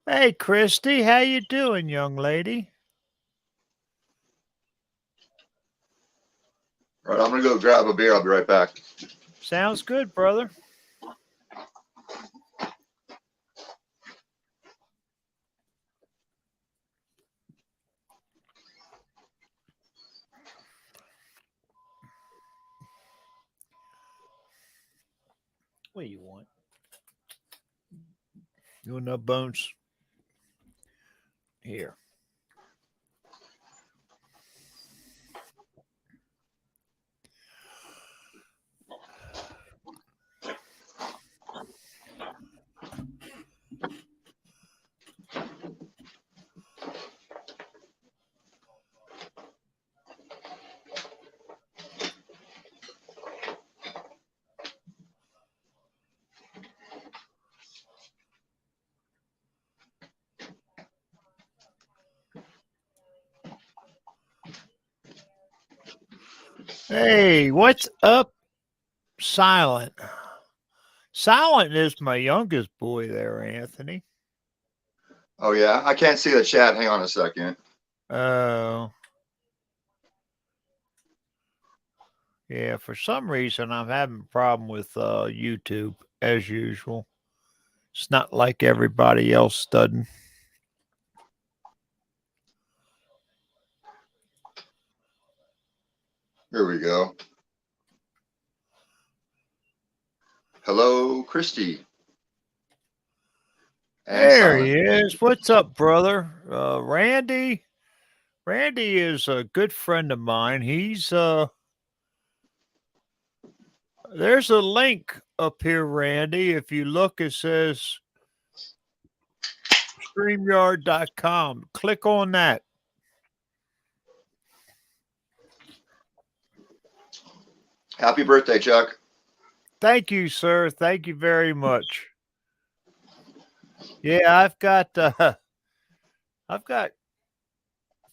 Hey, Christy, how you doing, young lady? All right, I'm gonna go grab a beer. I'll be right back. Sounds good, brother. What do you want? You want no bones? Here. Hey, what's up, Silent? Silent is my youngest boy there, Anthony. Oh yeah, I can't see the chat. Hang on a second. Oh, yeah, for some reason I'm having a problem with YouTube, as usual. It's not like everybody else doesn't. Here we go. Hello, Christy and There Silent. he is. What's up, brother? Randy? Randy is a good friend of mine. There's a link up here, Randy. If you look, it says StreamYard.com. Click on that. Happy birthday, Chuck. Thank you, sir. Thank you very much. Yeah, I've got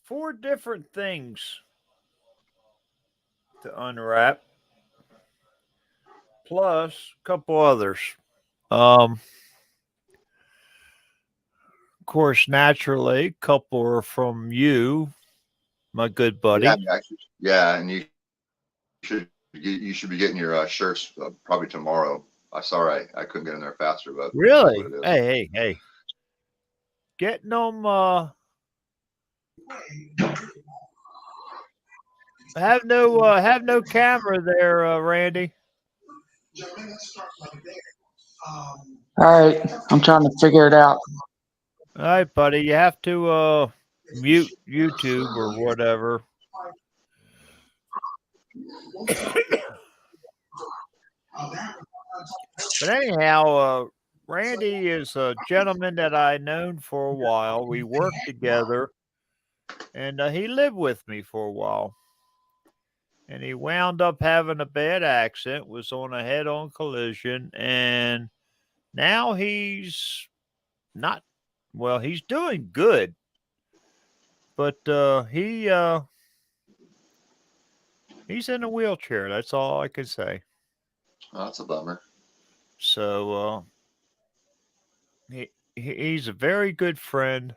four different things to unwrap, plus a couple others. Um, of course, naturally, a couple are from you, my good Yeah, buddy. yeah, and you should be getting your shirts probably tomorrow. I sorry I couldn't get in there faster, but it is what Really? it is. Hey. Getting them have no camera there, Randy. All right, I'm trying to figure it out. All right, buddy. You have to mute YouTube or whatever. But anyhow, Randy is a gentleman that I known for a while. We worked together, and he lived with me for a while. And he wound up having a bad accident, was on a head-on collision, and now not well. He's doing good, but he's in a wheelchair. That's all I can say. Oh, that's a bummer. So he's a very good friend.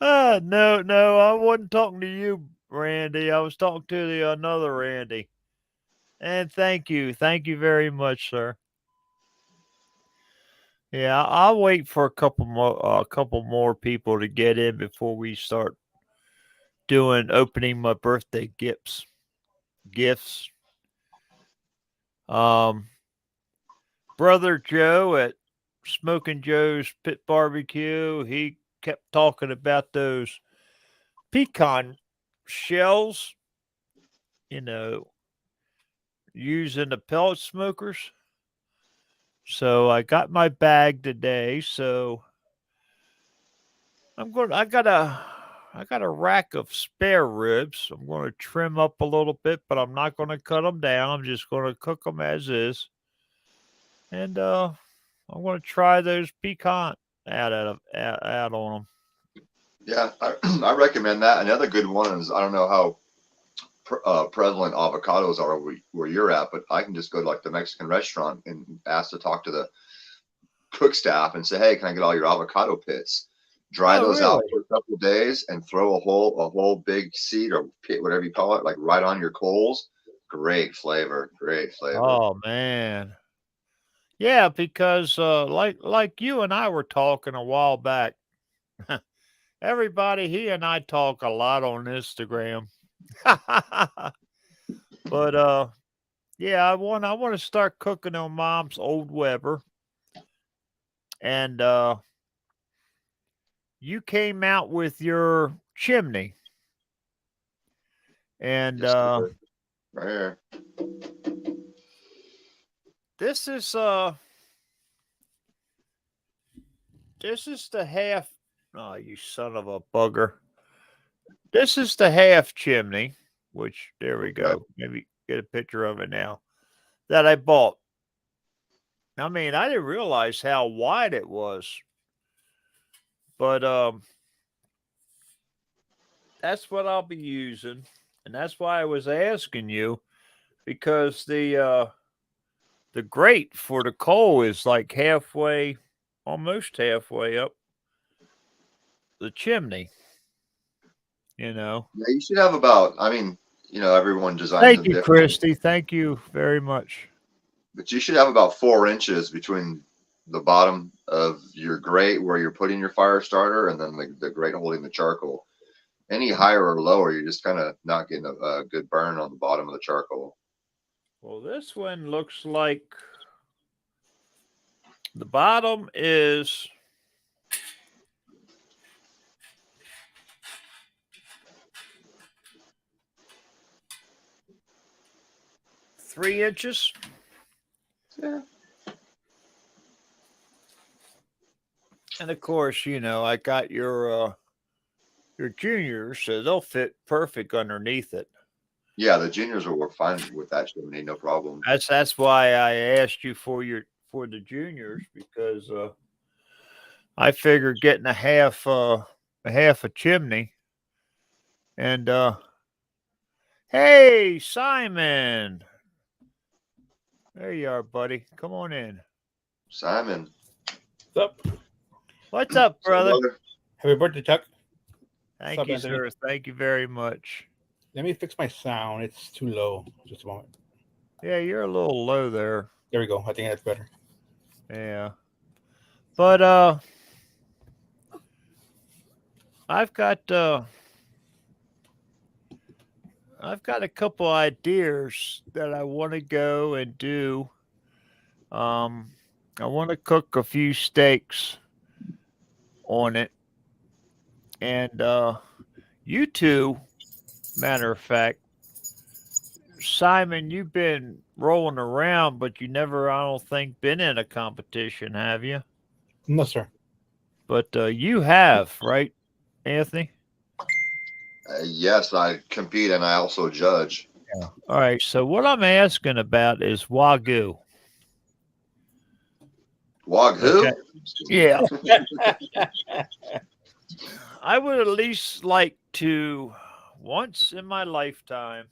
No, I wasn't talking to you, Randy. I was talking to the another Randy. And thank you very much, sir. Yeah, I'll wait for a couple more people to get in before we start doing opening my birthday gifts. Um, Brother Joe at Smoking Joe's Pit Barbecue, he kept talking about those pecan shells, you know, using the pellet smokers. So I got my bag today. So I'm going. I got a rack of spare ribs. I'm going to trim up a little bit, but I'm not going to cut them down. I'm just going to cook them as is, and I'm going to try those pecan out on them. Yeah, I recommend that. Another good one is I don't know how prevalent avocados are where you're at, but I can just go to like the Mexican restaurant and ask to talk to the cook staff and say, hey, can I get all your avocado pits? Dry those out for a couple of days and throw a whole big seed or pit, whatever you call it, like right on your coals. Great flavor. Oh man. Yeah, because like you and I were talking a while back. Everybody, he and I talk a lot on Instagram. But yeah, I want to start cooking on Mom's old Weber. And you came out with your chimney. And right here. This is the half. Oh, you son of a bugger. This is the half chimney, which there we go. Maybe get a picture of it now, that I bought. I mean, I didn't realize how wide it was. But that's what I'll be using. And that's why I was asking you, because the grate for the coal is like halfway, almost halfway up the chimney. You know. Yeah, you should have about, I mean, everyone designs Thank them you, differently. Christy. Thank you very much. But you should have about 4 inches between the bottom of your grate where you're putting your fire starter and then the grate holding the charcoal. Any higher or lower, you're just kind of not getting a good burn on the bottom of the charcoal. Well, this one looks like the bottom is 3 inches. Yeah. And of course, I got your juniors, so they'll fit perfect underneath it. Yeah, the juniors will work fine with that chimney, no problem. That's why I asked you for the juniors, because I figured getting a half a chimney. And hey, Simon, there you are, buddy. Come on in. Simon, what's up, brother? Happy birthday, Chuck. Thank you, sir. Thank you very much. Let me fix my sound. It's too low. Just a moment. Yeah, you're a little low there. There we go. I think that's better. Yeah. But I've got a couple ideas that I want to go and do. I want to cook a few steaks on it. And you two, matter of fact, Simon, you've been rolling around, but you never, I don't think, been in a competition, have you? No, sir. But you have, right, Anthony? Yes, I compete and I also judge. Yeah. All right. So what I'm asking about is Wagyu. Wagyu? Okay. Yeah. I would at least like to, once in my lifetime.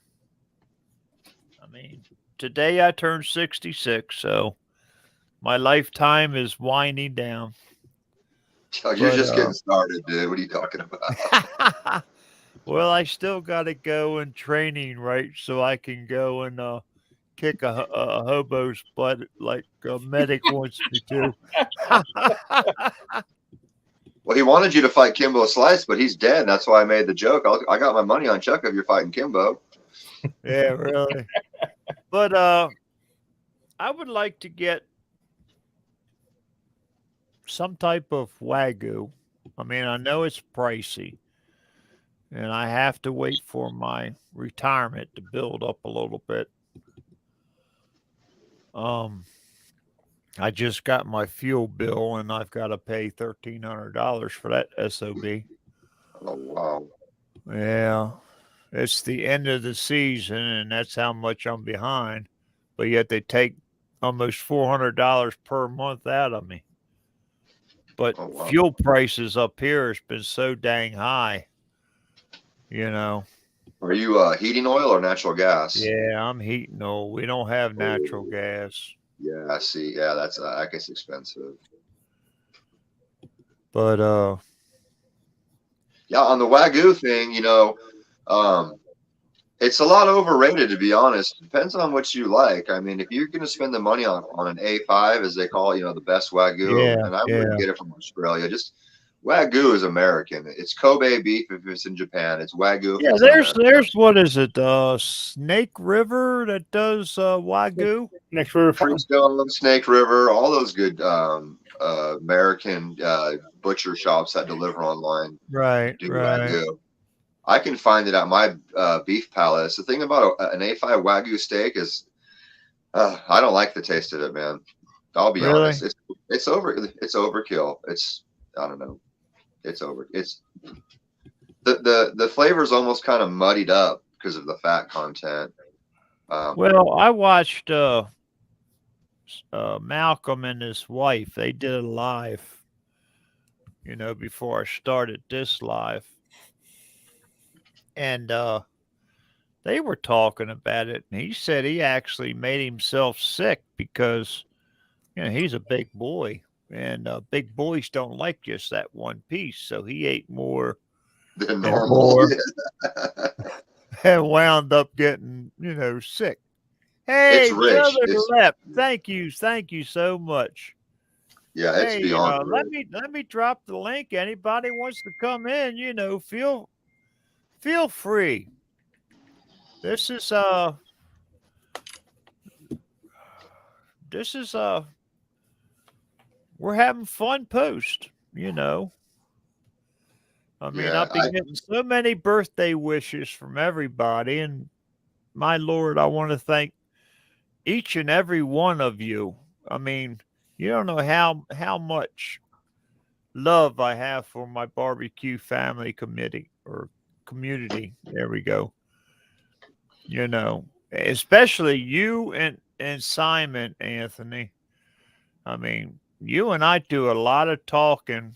I mean, today I turned 66, so my lifetime is winding down. You're just getting started, dude. What are you talking about? Well, I still got to go in training, right? So I can go and kick a hobo's butt like a medic wants me to. Well, he wanted you to fight Kimbo Slice, but he's dead. That's why I made the joke. I got my money on Chuck if you're fighting Kimbo. Yeah, really. But I would like to get some type of Wagyu. I mean, I know it's pricey, and I have to wait for my retirement to build up a little bit. I just got my fuel bill, and I've got to pay $1,300 for that SOB. Oh, wow. Yeah, it's the end of the season, and that's how much I'm behind. But yet they take almost $400 per month out of me. But fuel prices up here has been so dang high, Are you heating oil or natural gas? Yeah, I'm heating oil. We don't have natural Oh, gas. yeah, I see. Yeah, that's that gets expensive. But Yeah, on the Wagyu thing, it's a lot overrated, to be honest. Depends on what you like. I mean, if you're going to spend the money on an A5, as they call it, the best Wagyu, yeah, and I wouldn't yeah. get it from Australia. Just Wagyu is American. It's Kobe beef if it's in Japan. It's Wagyu if Yeah, it's in there's America. what is it? Snake River that does Wagyu. Next river farm. Freestone, Snake River, all those good American butcher shops that deliver online Right, do right. Wagyu. I can find it at my beef palace. The thing about an A5 Wagyu steak is I don't like the taste of it, man. I'll be Really? honest. It's overkill. I don't know. It's the flavor's almost kind of muddied up because of the fat content. Well, I watched Malcolm and his wife. They did a live, before I started this live, and they were talking about it. And he said he actually made himself sick because he's a big boy, and big boys don't like just that one piece. So he ate more Than and normal. more, and wound up getting sick. It's Hey, rich. brother Lep, thank you so much. Yeah, it's Hey, beyond let rich. me drop the link. Anybody wants to come in, feel free. This is we're having fun post. I mean, Yeah, I've been getting so many birthday wishes from everybody, and my Lord, I want to thank each and every one of you. I mean, you don't know how much love I have for my barbecue family committee or community. There we go. Especially you and Simon, Anthony. I mean, you and I do a lot of talking,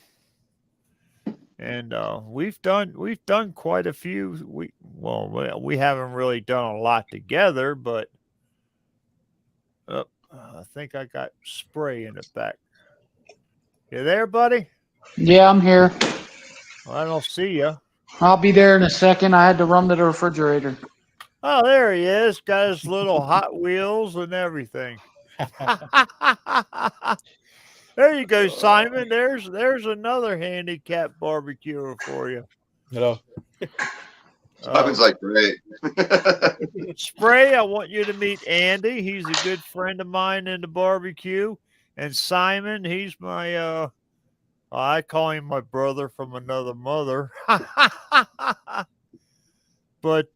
and we've done quite a few. We haven't really done a lot together, but I think I got spray in the back. You there, buddy? Yeah, I'm here. Well, I don't see you. I'll be there in a second. I had to run to the refrigerator. Oh, there he is. Got his little Hot Wheels and everything. There you go, Simon. There's another handicap barbecuer for you. Hello. Simon's like, great. Spray, I want you to meet Andy. He's a good friend of mine in the barbecue. And Simon, he's my I call him my brother from another mother. But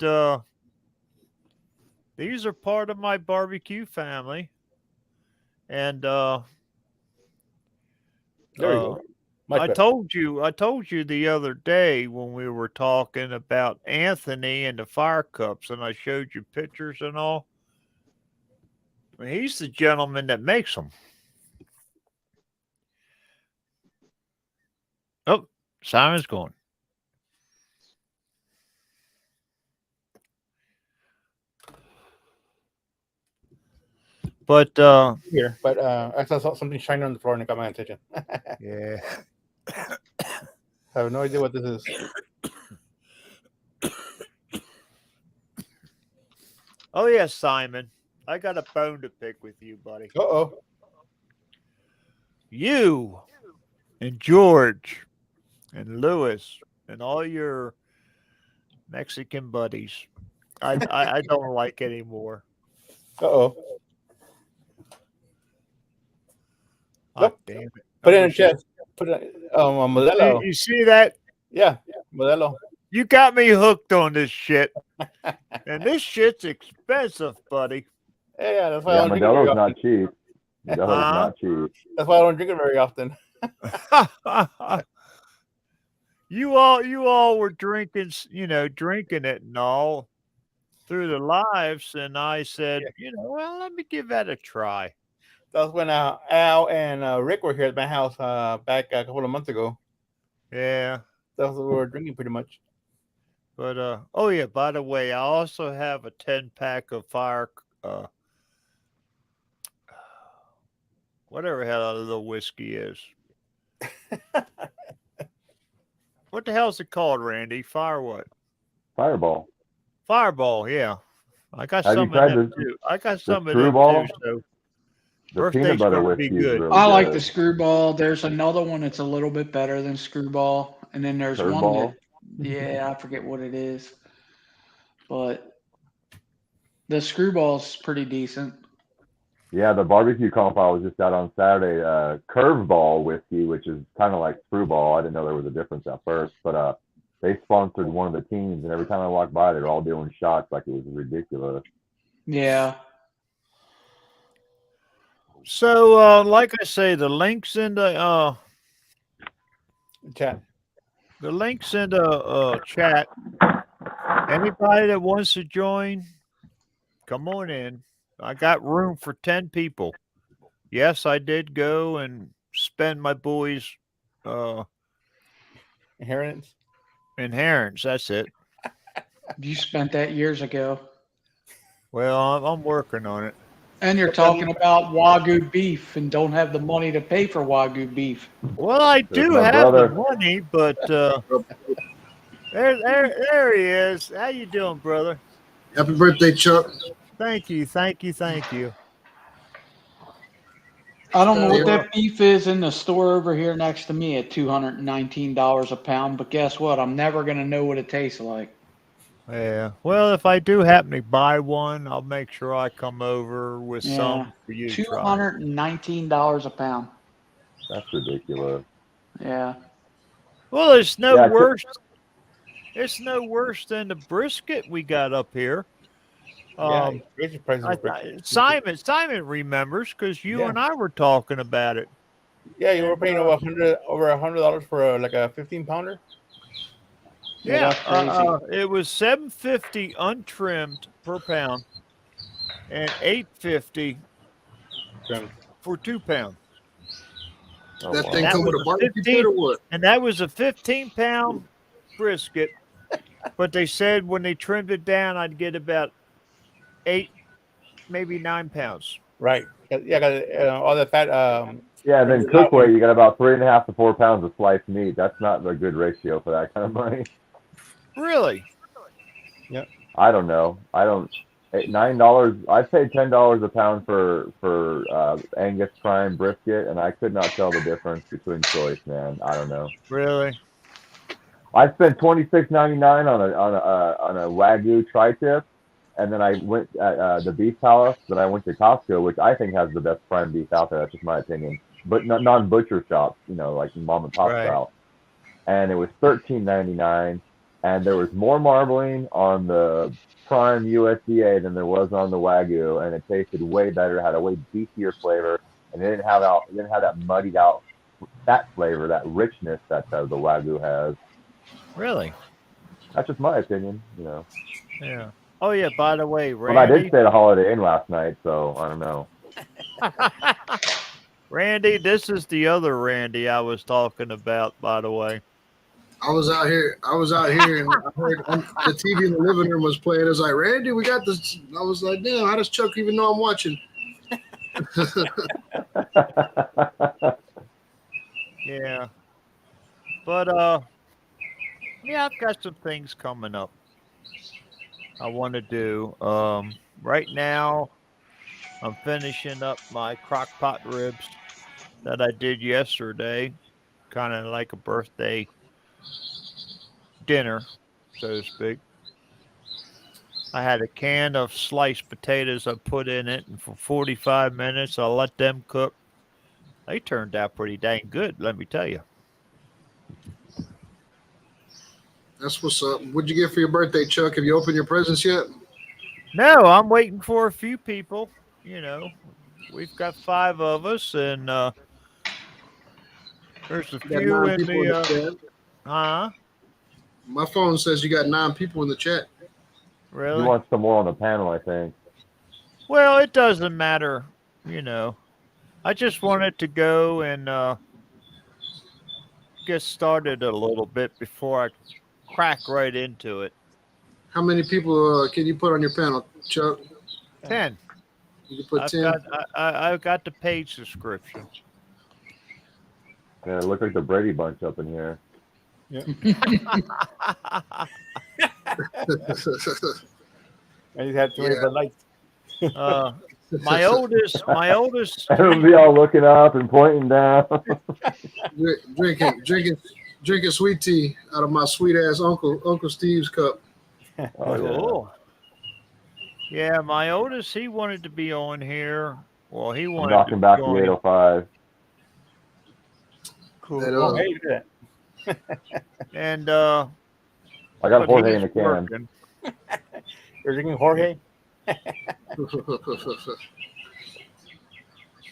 these are part of my barbecue family. And There you go. I told you the other day when we were talking about Anthony and the fire cups, and I showed you pictures and all. I mean, he's the gentleman that makes them. Oh, Simon's going. But Here, but I saw something shining on the floor and it got my attention. yeah. I have no idea what this is. Oh yeah, Simon. I got a bone to pick with you, buddy. Uh-oh. You and George and Lewis and all your Mexican buddies. I don't like anymore. Uh-oh. God damn it. Put it in a chest. Put it Modelo. You see that? Yeah, Modelo. You got me hooked on this shit. And this shit's expensive, buddy. Yeah, that's why I Yeah, don't drink it very Modelo's often. not cheap. Modelo's not cheap. That's why I don't drink it very often. You all were drinking, drinking it and all through the lives, and I said, well, let me give that a try. That was when Al and Rick were here at my house back a couple of months ago. Yeah. That's what we were drinking pretty much. But oh yeah, by the way, I also have a 10-pack of fire whatever the hell that little whiskey is. What the hell is it called, Randy? Fire what? Fireball. Fireball, yeah. I got Have you some of tried them the too. I got some of them Screwball? too. So The birthday's peanut butter gonna be whiskey is good. really I like good. the Screwball. There's another one that's a little bit better than Screwball, and then there's one that, Curveball. yeah, I forget what it is, but the Screwball's pretty decent. Yeah, the barbecue comp I was just out on Saturday. Curveball whiskey, which is kind of like Screwball. I didn't know there was a difference at first, but they sponsored one of the teams, and every time I walked by, they're all doing shots like it was ridiculous. Yeah. So like I say, the links in Chat. the chat. Anybody that wants to join, come on in. I got room for 10 people. Yes, I did go and spend my boys' Inheritance. inheritance. That's it. You spent that years ago. Well, I'm working on it. And you're talking about Wagyu beef and don't have the money to pay for Wagyu beef. Well, I There's do my have brother. the money, but there he is. How you doing, brother? Happy birthday, Chuck. Thank you. I don't know what that beef is in the store over here next to me at $219 a pound, but guess what? I'm never going to know what it tastes like. Yeah. Well, if I do happen to buy one, I'll make sure I come over with some for you to try. $219 a pound. That's ridiculous. Yeah. Well, it's no Yeah, worse. It's no worse than the brisket we got up here. Yeah, raise your prices of brisket. Simon remembers because you Yeah. and I were talking about it. Yeah, you were paying over $100 for like a 15-pounder. Yeah, that's crazy. It was $7.50 untrimmed per pound, and $8.50 Trimmed. for 2 pounds. Oh, That wow. thing That come with was a a barbecue 15 pit or what? And that was a 15-pound brisket. But they said when they trimmed it down, I'd get about 8, maybe 9 pounds. Right. Yeah, got all the fat. Yeah, and then brings it cook out. weight, you got about 3.5 to 4 pounds of sliced meat. That's not a good ratio for that kind of money. Really? I don't know. $9. I'd pay $10 a pound for Angus prime brisket, and I could not tell the difference between choice, man. I don't know. Really? I spent $26.99 on a Wagyu tri-tip, and then I went at the Beef Palace. Then I went to Costco, which I think has the best prime beef out there. That's just my opinion. But non-butcher shops, like mom and pop Right. style. And it was $13.99, and there was more marbling on the prime USDA than there was on the Wagyu, and it tasted way better. Had a way beefier flavor, and it didn't have that muddied out fat flavor, that richness that the Wagyu has. Really? That's just my opinion, Yeah. Oh, yeah, by the way, But I did Randy. stay at a Holiday Inn last night, so I don't know. Randy, this is the other Randy I was talking about, by the way. I was out here and I heard the TV in the living room was playing. It was like, Randy, we got this. I was like, damn, how does Chuck even know I'm watching? Yeah. But yeah, I've got some things coming up I want to do. Right now I'm finishing up my crock pot ribs that I did yesterday, kind of like a birthday dinner, so to speak. I had a can of sliced potatoes I put in it, and for 45 minutes I let them cook. They turned out pretty dang good, let me tell you. That's what's up. What'd you get for your birthday, Chuck? Have you opened your presents yet? No, I'm waiting for a few people. We've got 5 of us, and there's a You got few 9 in people in the the. chat. Huh? My phone says you got 9 people in the chat. You Really? want some more on the panel, I think. Well, it doesn't matter. I just wanted to go and get started a little bit before I crack right into it. How many people can you put on your panel, Chuck? 10. You can put I've 10. got I've got the paid subscription. Yeah, it looked like the Brady Bunch up in here. I just had too many Yeah. Bud Lights. My oldest Everyone be all looking up and pointing down. drinking sweet tea out of my sweet ass Uncle Steve's cup. Oh, yeah. Cool. Yeah, my oldest, he wanted to be on here. Well, he I'm wanted to knocking back the join. 805. Cool. That, Oh, hey, look at And I got but Jorge he's in the can. working. that. You're drinking Jorge?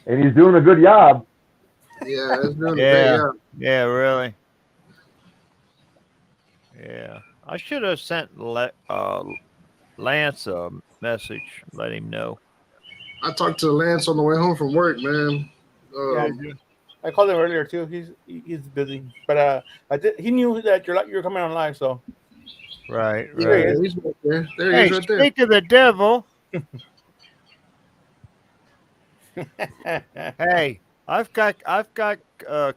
And he's doing a good job. Yeah, it's doing Yeah. it. Yeah, really. Yeah, I should have sent Lance a message, let him know. I talked to Lance on the way home from work, man. Yeah, I called him earlier too. He's busy, but he knew that you're coming on live, so Right, yeah, right. he's right there. There he Hey, is right there. speak of the devil. Hey, I've got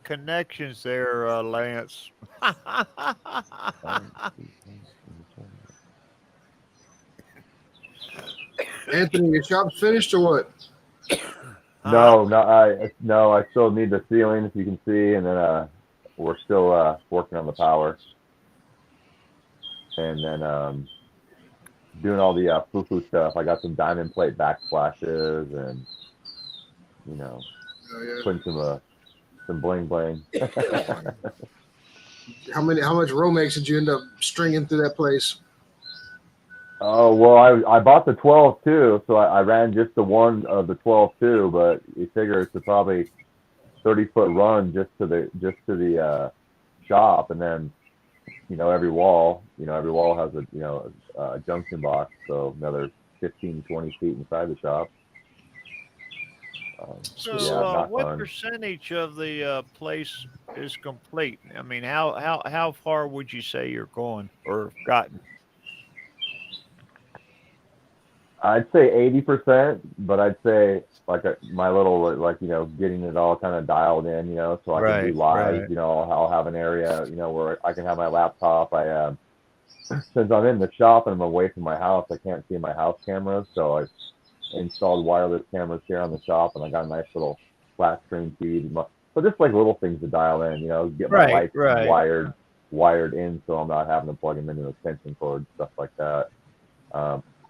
connections there, Lance. Anthony, your shop's finished or what? No, I still need the ceiling, if you can see, and then we're still working on the power, and then doing all the foo-foo stuff. I got some diamond plate backsplashes, and Oh, yeah. putting some bling bling. How much Romex did you end up stringing through that place? Oh well, I bought the 12 too, so I ran just the one of the 12 too, but you figure it's a probably 30-foot run just to the shop, and then every wall has a junction box, so another 15-20 feet inside the shop. So, yeah, not what fun. percentage of the place is complete? I mean, how far would you say you're going or gotten? I'd say 80%, but I'd say my little getting it all kind of dialed in, so I can do live. Right. I'll have an area, where I can have my laptop. Since I'm in the shop and I'm away from my house, I can't see my house cameras, so I installed wireless cameras here on the shop, and I got a nice little flat screen feed. But just like little things to dial in, get my lights wired in, so I'm not having to plug them into an extension cord, stuff like that.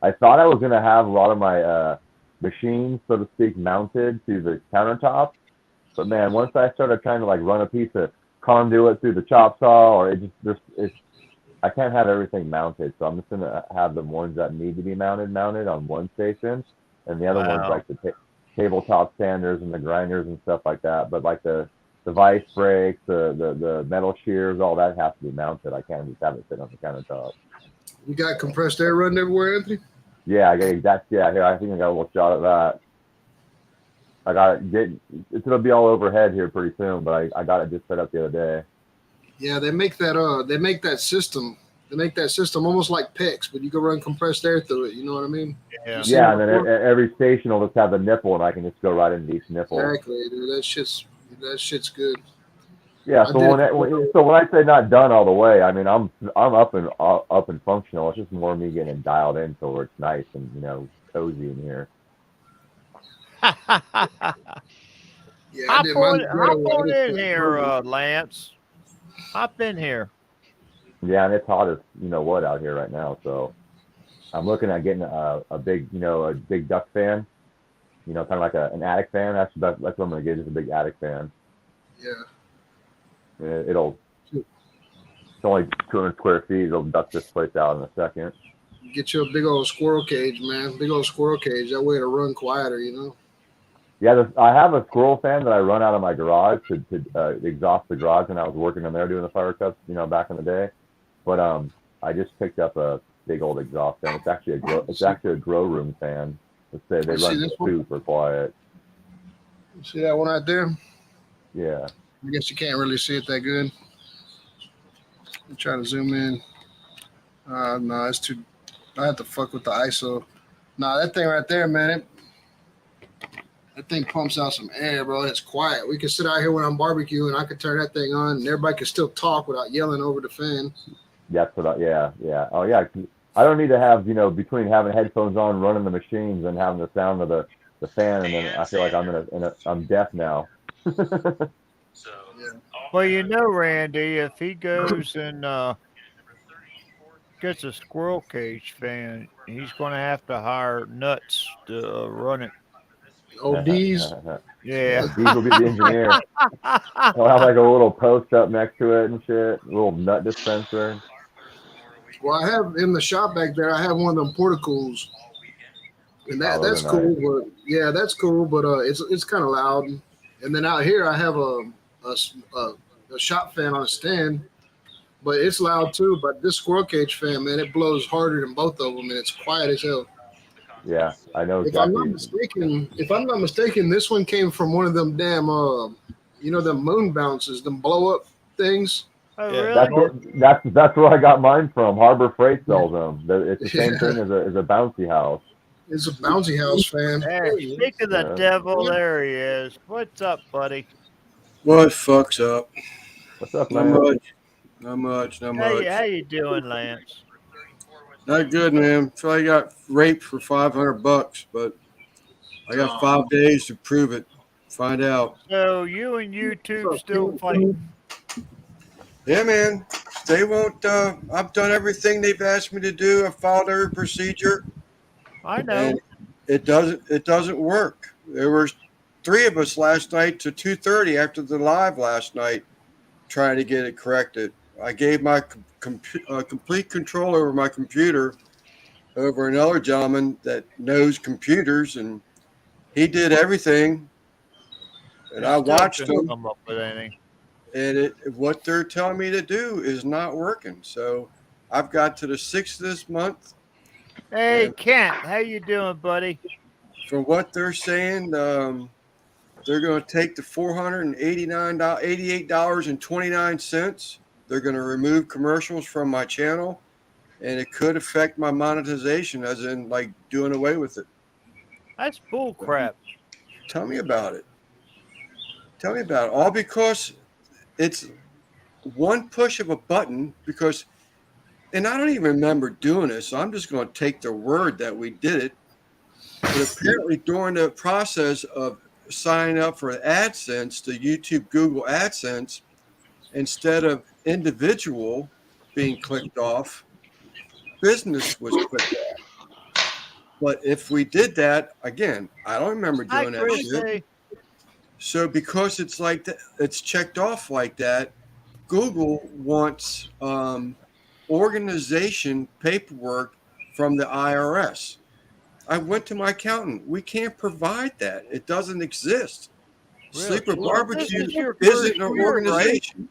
I thought I was going to have a lot of my machines, so to speak, mounted to the countertop. But man, once I started trying to run a piece of conduit through the chop saw, or I can't have everything mounted. So I'm just going to have the ones that need to be mounted on one station, and the other ones like the tabletop sanders and the grinders and stuff like that. But like the vice brakes, the metal shears, all that has to be mounted. I can't just have it sit on the countertop. You got compressed air running everywhere, Anthony? Yeah, I got here. I think I got a little shot at that. I got it. It'll be all overhead here pretty soon, but I got it just set up the other day. Yeah, they make that system. They make that system almost like PEX, but you can run compressed air through it. You know what I mean? Yeah. Yeah, and then every station will just have a nipple, and I can just go right into each nipple. Exactly, dude. That shit's good. Yeah, so when I say not done all the way, I mean I'm up and functional. It's just more me getting dialed in so it's nice and cozy in here. Yeah, Hop on in here, Lance. Hop in here. Yeah, and it's hot as what out here right now. So I'm looking at getting a big duct fan, kind of like an attic fan. That's what I'm gonna get, is a big attic fan. Yeah. It's only 200 square feet. It'll duct this place out in a second. Get you a big old squirrel cage, man. Big old squirrel cage. That way to run quieter, Yeah, I have a squirrel fan that I run out of my garage to exhaust the garage when I was working in there doing the fire cuts, back in the day. But I just picked up a big old exhaust fan. It's actually a grow room fan. They run super quiet. You see that one out there? Yeah. I guess you can't really see it that good. I'm trying to zoom in. No, it's too I have to fuck with the ISO. Nah, that thing right there, man. That thing pumps out some air, bro. It's quiet. We can sit out here when I'm barbecuing. I can turn that thing on, and everybody can still talk without yelling over the fan. That's what yeah. Oh, yeah. I don't need to have, between having headphones on, running the machines, and having the sound of the fan, and then I feel like I'm deaf now. Well, Randy, if he goes and gets a squirrel cage fan, he's going to have to hire nuts to run it. ODs. Yeah. These will be the engineer. I'll have like a little post up next to it and shit. A little nut dispenser. Well, I have in the shop back there, I have one of them portacles. And that's nice. cool. But yeah, that's cool. But it's kind of loud. And then out here, I have a shop fan on a stand. But it's loud too. But this squirrel cage fan, man, it blows harder than both of them. And it's quiet as hell. Yeah, I know If exactly. I'm not mistaken, this one came from one of them damn, them moon bounces, them blow up things. Oh, Yeah. really? That's where I got mine from. Harbor Freight sells them. It's the same thing as a bouncy house. It's a bouncy house fan. Hey, speak of the devil, there he is. What's up, buddy? What fucks up? What's up, Not man? much. How you doing, Lance? Not good, man. So I got raped for $500, but I got 5 days to prove it. Find out. So you and YouTube still fighting? Yeah, man. They won't. I've done everything they've asked me to do. I've followed every procedure. I know. And it doesn't work. There were 3 of us last night to 2:30 after the live last night, trying to get it corrected. I gave my complete control over my computer over another gentleman that knows computers, and he did everything. And I watched him, come up with anything. and what they're telling me to do is not working. So I've got to the 6th of this month. Hey, Kent, how you doing, buddy? From what they're saying, they're going to take the $488.29. They're going to remove commercials from my channel, and it could affect my monetization, as in like doing away with it. That's bull crap. Tell me about it. All because it's one push of a button. And I don't even remember doing this, so I'm just going to take their word that we did it. But apparently, during the process of signing up for AdSense, the YouTube Google AdSense, instead of individual being clicked off, business was clicked off. But if we did that, again, I don't remember doing that shit. So because it's like that, it's checked off like that, Google wants organization paperwork from the IRS. I went to my accountant. We can't provide that. It doesn't exist. Really? Sleeper Barbecue your isn't first an year, organization.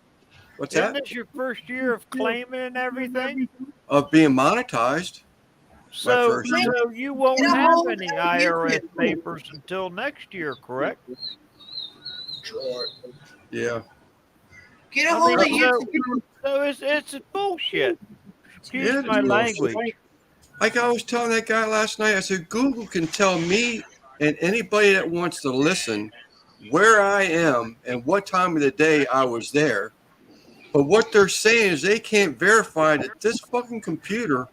What's Isn't that? this your first year of claiming and everything? Of being monetized. So first year. you won't have any IRS papers until next year, correct? Yeah. Get a hold of you. So it's bullshit. Excuse Yeah, my it's language. bullshit. Like I was telling that guy last night, I said, Google can tell me and anybody that wants to listen where I am and what time of the day I was there. But what they're saying is they can't verify that this fucking computer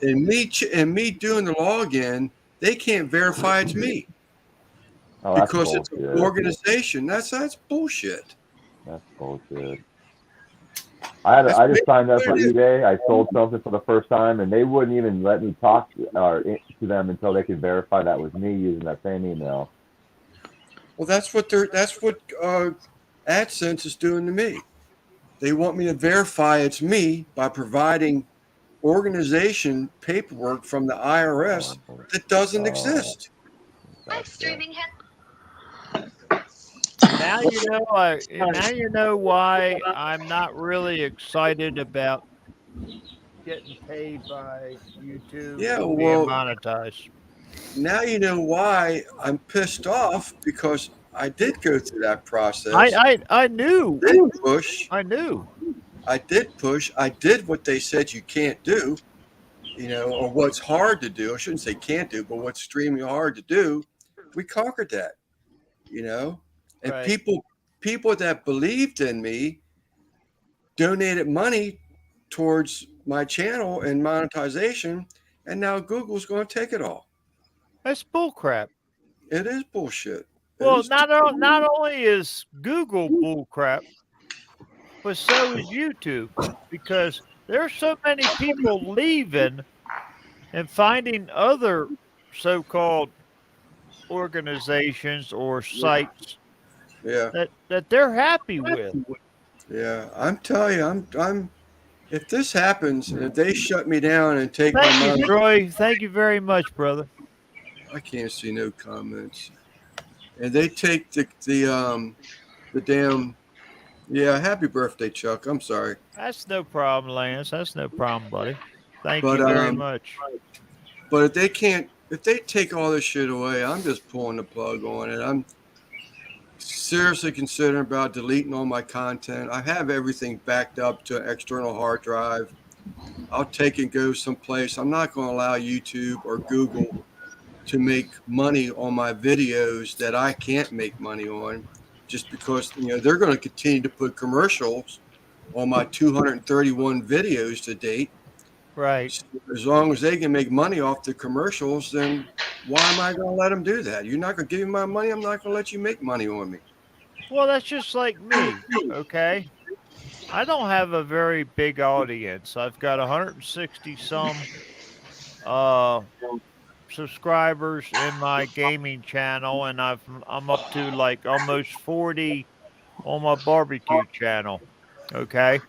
and me doing the login, they can't verify it's me. Oh, that's Because it's bullshit. an organization. That's bullshit. That's bullshit. I just signed up for eBay. I sold something for the first time, and they wouldn't even let me talk to them until they could verify that was me using that same email. Well, that's what AdSense is doing to me. They want me to verify it's me by providing organization paperwork from the IRS that doesn't exist. I'm streaming him. Now you know why I'm not really excited about getting paid by YouTube. Yeah, and well, being monetized. Now you know why I'm pissed off, because I did go through that process. I knew. I did push. I knew. I did push. I did what they said you can't do. or what's hard to do. I shouldn't say can't do, but what's extremely hard to do, we conquered that, and Right. people that believed in me donated money towards my channel and monetization, and now Google's going to take it all. That's bullcrap. It is bullshit. It Well, is not only is Google bullcrap, but so is YouTube, because there's so many people leaving and finding other so-called organizations or sites yeah. that they're happy with. Yeah, I'm telling you, I'm. If this happens and if they shut me down and take my Thank money, you, Troy. Thank you very much, brother. I can't see no comments. And they take the damn. Yeah, happy birthday, Chuck. I'm sorry, That's no problem, Lance. That's no problem, buddy. Thank But, you very much. but if they take all this shit away, I'm just pulling the plug on it. I'm seriously considering about deleting all my content. I have everything backed up to an external hard drive. I'll take and go someplace. I'm not going to allow YouTube or Google to make money on my videos that I can't make money on, just because they're going to continue to put commercials on my 231 videos to date. Right. As long as they can make money off the commercials, then why am I going to let them do that? You're not going to give me my money. I'm not going to let you make money on me. Well, that's just like me, okay? I don't have a very big audience. I've got 160 some subscribers in my gaming channel, and I'm up to like almost 40 on my barbecue channel. Okay.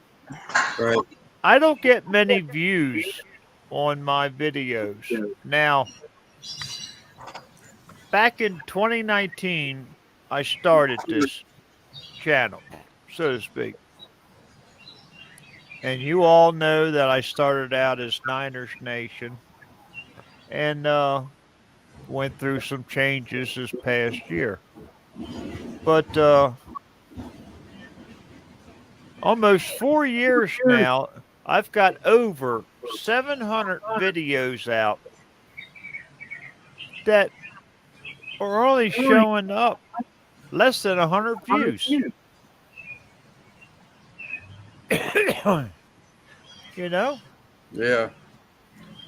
Right. I don't get many views on my videos. Now, back in 2019, I started this channel, so to speak. And you all know that I started out as Niners Nation and went through some changes this past year. But almost 4 years now, I've got over 700 videos out that are only showing up less than 100 views. Yeah.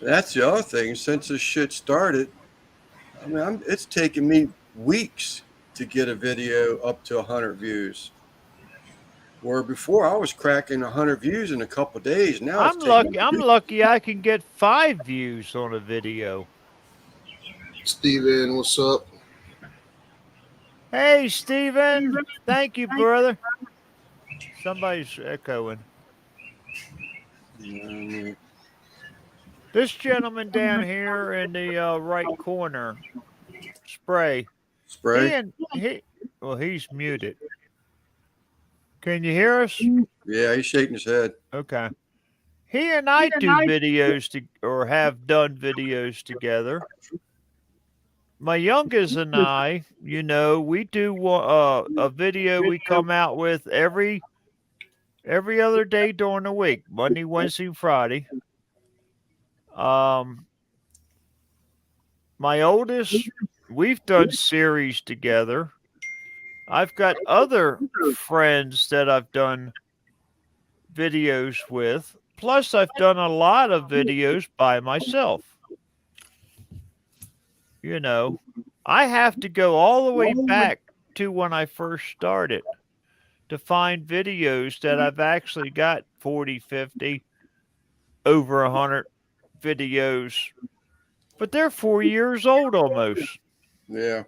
That's the other thing. Since this shit started, I mean, it's taken me weeks to get a video up to 100 views. Where before I was cracking 100 views in a couple of days. Now I'm lucky I can get 5 views on a video. Steven, what's up? Hey, Steven. Thank you, brother. Somebody's echoing. This gentleman down here in the right corner, Spray. He's muted. Can you hear us? Yeah, he's shaking his head. Okay. He and I do videos or have done videos together. My youngest and I, we do a video we come out with every other day during the week, Monday, Wednesday, Friday. My oldest, we've done series together. I've got other friends that I've done videos with. Plus, I've done a lot of videos by myself. I have to go all the way back to when I first started to find videos that I've actually got 40, 50, over 100 videos. But they're 4 years old almost. Yeah.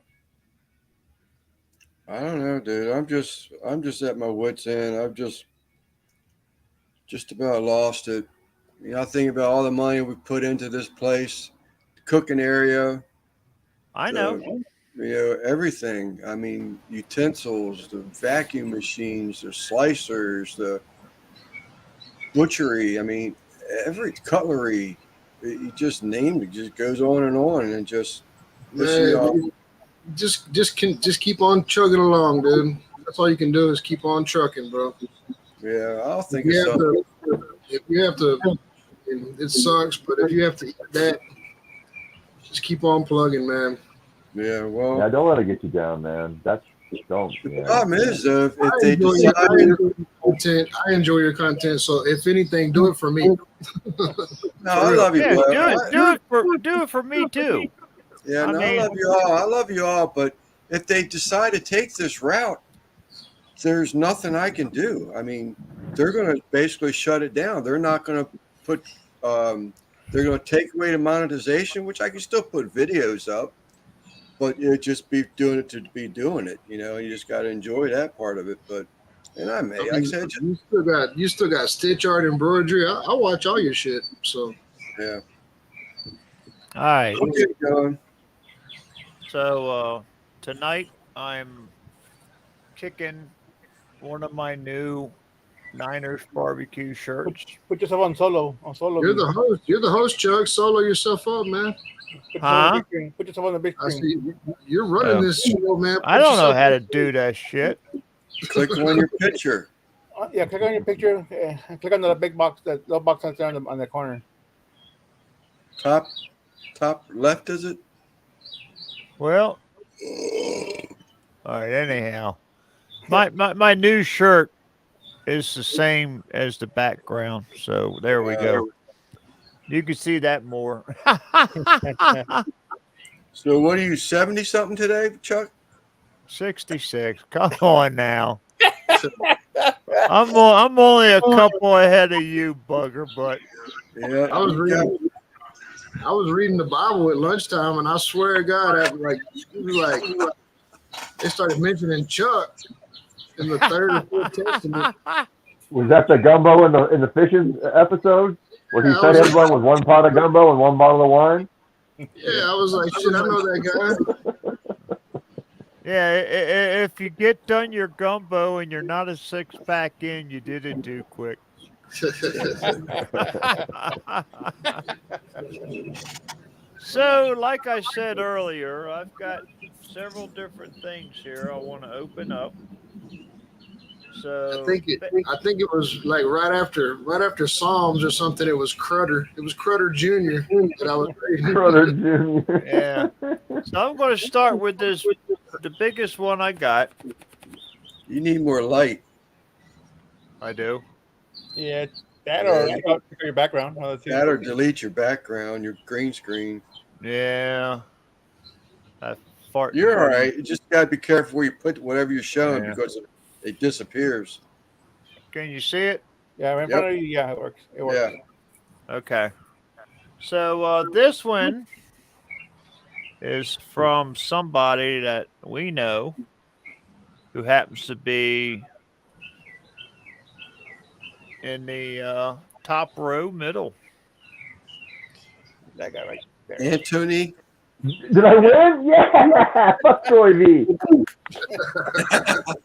I don't know, dude. I'm just at my wit's end. I've just about lost it. I think about all the money we put into this place, the cooking area. I know. Everything. I mean, utensils, the vacuum machines, the slicers, the butchery. I mean, every cutlery. You just named it. Just goes on, and just. Man, just keep on chugging along, dude. That's all you can do is keep on trucking, bro. Yeah, I'll think If of something. if you have to and it sucks. But if you have to eat that, just keep on plugging, man. Yeah, well, Yeah, don't let it get you down, man. Don't. the Yeah. problem is though, if I they enjoy, decide, your content. I enjoy your content. So if anything, do it for me. no, I love you, Yeah, bro. do it for me too. Yeah, I no, I mean- love you all. I love you all. But if they decide to take this route, there's nothing I can do. I mean, they're going to basically shut it down. They're not going to put. They're going to take away the monetization, which I can still put videos up, but it just be doing it to be doing it. You know, you just got to enjoy that part of it. But and I may, like I said, just, You still got stitch art, embroidery. I watch all your shit. So yeah. All right. We'll get going. So tonight I'm kicking one of my new Niners barbecue shirts. Put yourself on solo. you're the host. You're the host, Chuck. Solo yourself up, man. Huh? Put yourself on the big I screen. see you're running this show, man. I don't know how to do that shit. Click on your picture. Yeah, click on your picture. Click on the big box, that little box that's there on the corner. Top left, is it? Well, all right. Anyhow, my new shirt is the same as the background. So there we go. You can see that more. So what are you, 70 something today, Chuck? 66. Come on now. I'm only a couple ahead of you, bugger, but Yeah. I was reading the Bible at lunchtime, and I swear to God, they started mentioning Chuck in the third or fourth testament. Was that the gumbo in the fishes episode where he Yeah, fed I was- everyone with one pot of gumbo and one bottle of wine? Yeah, I was like, shit, I know that yeah, if you get done your gumbo and you're not a 6-pack in, you did it too quick. guy. So, like I said earlier, I've got several different things here I want to open up. So I think it was like right after Psalms or something. It was Crutter. It was Crutter Jr. that I was reading. Brother Junior. Yeah. So I'm going to start with the biggest one I got. You need more light. I do. Yeah, that or your background. One of the two. That or delete your background, your green screen. Yeah. I fart. You're all right. You just got to be careful where you put whatever you're showing Yeah. because it disappears. Can you see it? Yeah, right in front of you. Yeah, it works. It works. Yeah. Okay. So this one is from somebody that we know who happens to be in the top row middle. That guy right there. Anthony. Did I win? Yeah! Fuck Troy V.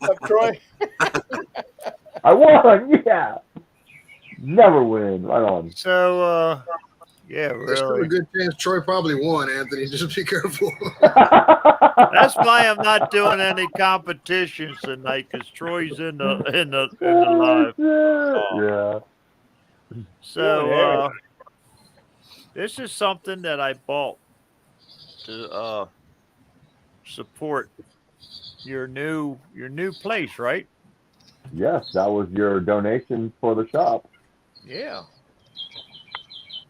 Up, Troy. I won! Yeah! Never win. Right on. So, yeah, There's still a really. good chance Troy probably won, Anthony. Just be careful. That's why I'm not doing any competitions tonight because Troy's in the live. Yeah. So this is something that I bought to support your new place, right? Yes, that was your donation for the shop. Yeah.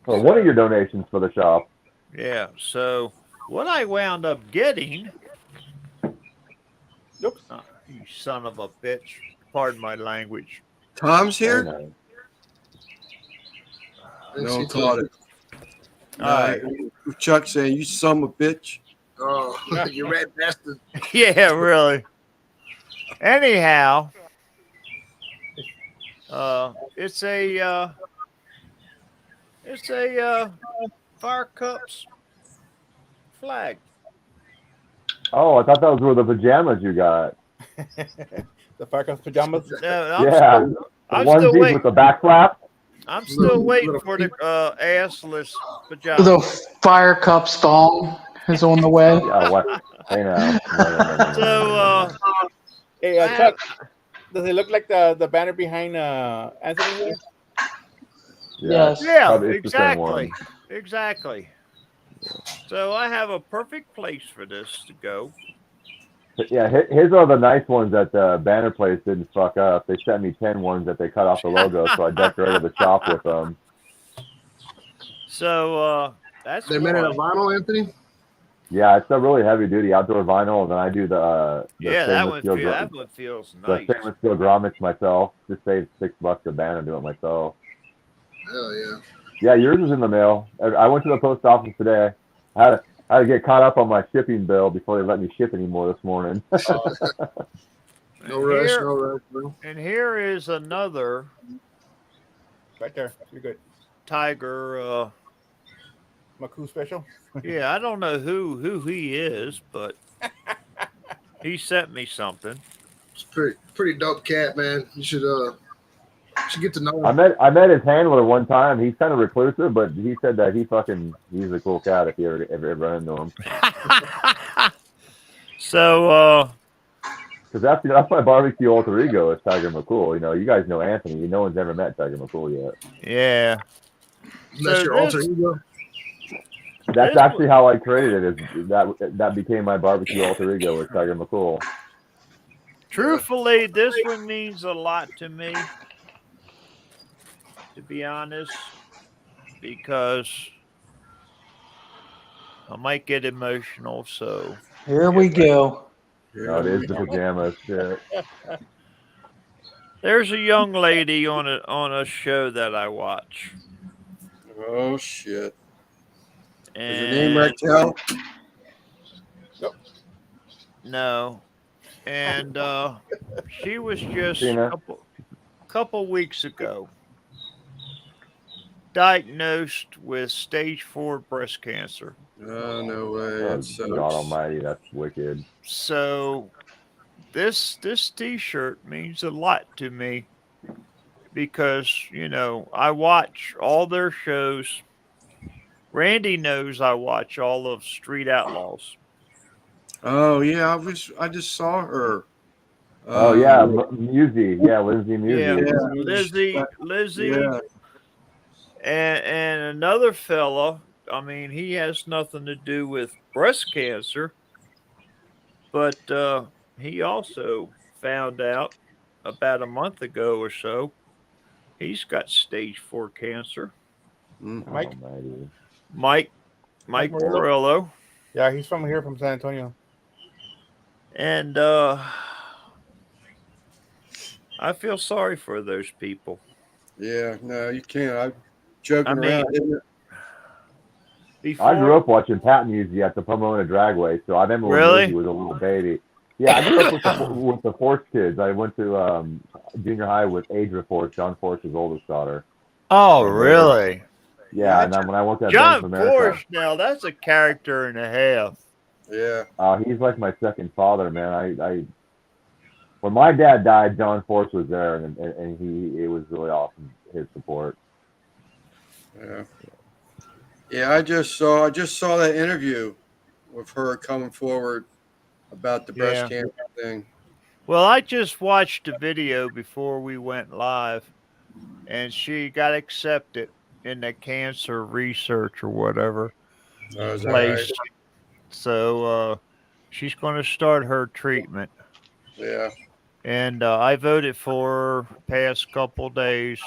Or one of your donations for the shop. Yeah. So what I wound up getting. Oops. You son of a bitch. Pardon my language. Tom's Very here? nice. No, caught it. All right. Chuck saying, you son of a bitch. Oh, you rat bastard. Yeah, really. Anyhow, it's a Fire Cups flag. Oh, I thought those were the pajamas you got. The Fire Cups pajamas. Yeah. I'm The still onesie waiting. with the back flap. I'm still waiting for the assless pajamas. The Fire Cup thong is on the way. Yeah, what? Hey now. No. So Hey, Chuck, does it look like the banner behind Anthony here? Yes. Yeah, Probably it's the same one. exactly. So I have a perfect place for this to go. But yeah, his are the nice ones that the banner place didn't fuck up. They sent me 10 ones that they cut off the logo, so I decorated the shop with them. So that's They made it a one. vinyl, Anthony. Yeah, it's a really heavy duty outdoor vinyl, and then I do the Yeah, that stainless steel that one feels the nice. stainless steel grommets myself. Just save $6 a band and do it myself. Hell yeah. Yeah, yours is in the mail. I went to the post office today. I had to get caught up on my shipping bill before they let me ship anymore this morning. No rush, no rush, bro. And here is another Right there. You're good. Tiger. Maku special. Yeah, I don't know who he is, but he sent me something. It's pretty dope cat, man. You should get to know I him. met his handler one time. He's kind of reclusive, but he said that he's a cool cat if you ever run into him. So Because that's my barbecue alter ego is Tiger McCool. You know, you guys know Anthony. No one's ever met Tiger McCool yet. yeah. That's So your alter this- ego. That's This actually how I created it. Is that became my barbecue alter ego was Tiger McCool. Truthfully, this one means a lot to me, to be honest, because I might get emotional. So Here we go. No, it is the pajamas. Shit. there's a young lady on a show that I watch. Oh shit. Is And her name Raquel? No. And she was just Tina. couple weeks ago diagnosed with stage 4 breast cancer. Oh no way. Oh, That sucks. God Almighty, that's wicked. So this t-shirt means a lot to me because, you know, I watch all their shows. Randy knows I watch all of Street Outlaws. Oh yeah, I just saw her. Oh yeah, Musi. Yeah, Lindsay Musi. Yeah, Lizzie, Yeah. and another fella. I mean, he has nothing to do with breast cancer, but he also found out about a month ago or so he's got stage 4 cancer. Mike? Almighty. Mike Mike Morello. Yeah, he's from here, from San Antonio. And I feel sorry for those people. Yeah, no, you can't. I'm joking I mean, around. Isn't it? Before, I grew up watching Pat Musi at the Pomona Dragway, so I remember when Really? Musi was a little baby. Yeah, I grew up with the Force kids. I went to junior high with Adria Force, John Force's oldest daughter. Oh, really? Yeah, and then when I worked at John Bank of America, Force, now that's a character and a half. Yeah. he's like my second father, man. I when my dad died, John Force was there, and it was really awesome, his support. Yeah. Yeah, I just saw that interview with her coming forward about the breast Yeah. cancer thing. Well, I just watched a video before we went live, and she got accepted in the cancer research or whatever Oh, is that place. right? So she's going to start her treatment. Yeah. And I voted for her past couple days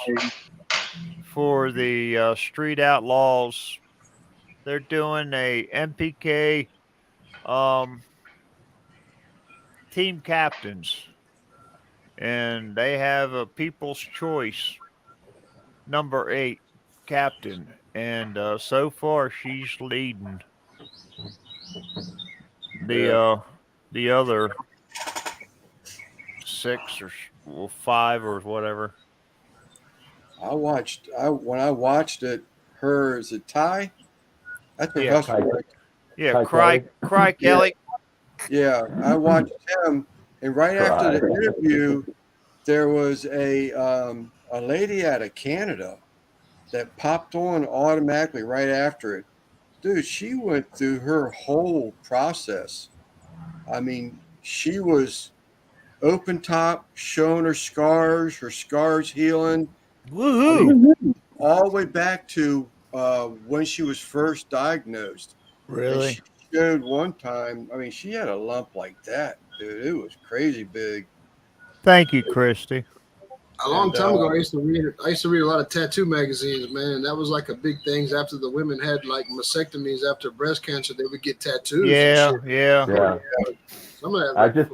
for the Street Outlaws. They're doing a MPK team captains, and they have a People's Choice number 8 captain, and so far she's leading the other 6 or 5 or whatever. When I watched it, is it Ty? That's her Yeah, husband. right? Yeah, Ty Cry Kelly. Yeah, I watched him, and right after the interview, there was a lady out of Canada that popped on automatically right after it. Dude, she went through her whole process. I mean, she was open top, showing her scars healing. Woohoo! all the way back to when she was first diagnosed. And Really? she showed one time. I mean, she had a lump like that, dude. It was crazy big. Thank you, Christy. A long And, time ago, I used to read a lot of tattoo magazines, man. That was like a big thing. After the women had like mastectomies after breast cancer, they would get tattoos. Yeah, and shit. yeah. Yeah. Some of that. I like, just-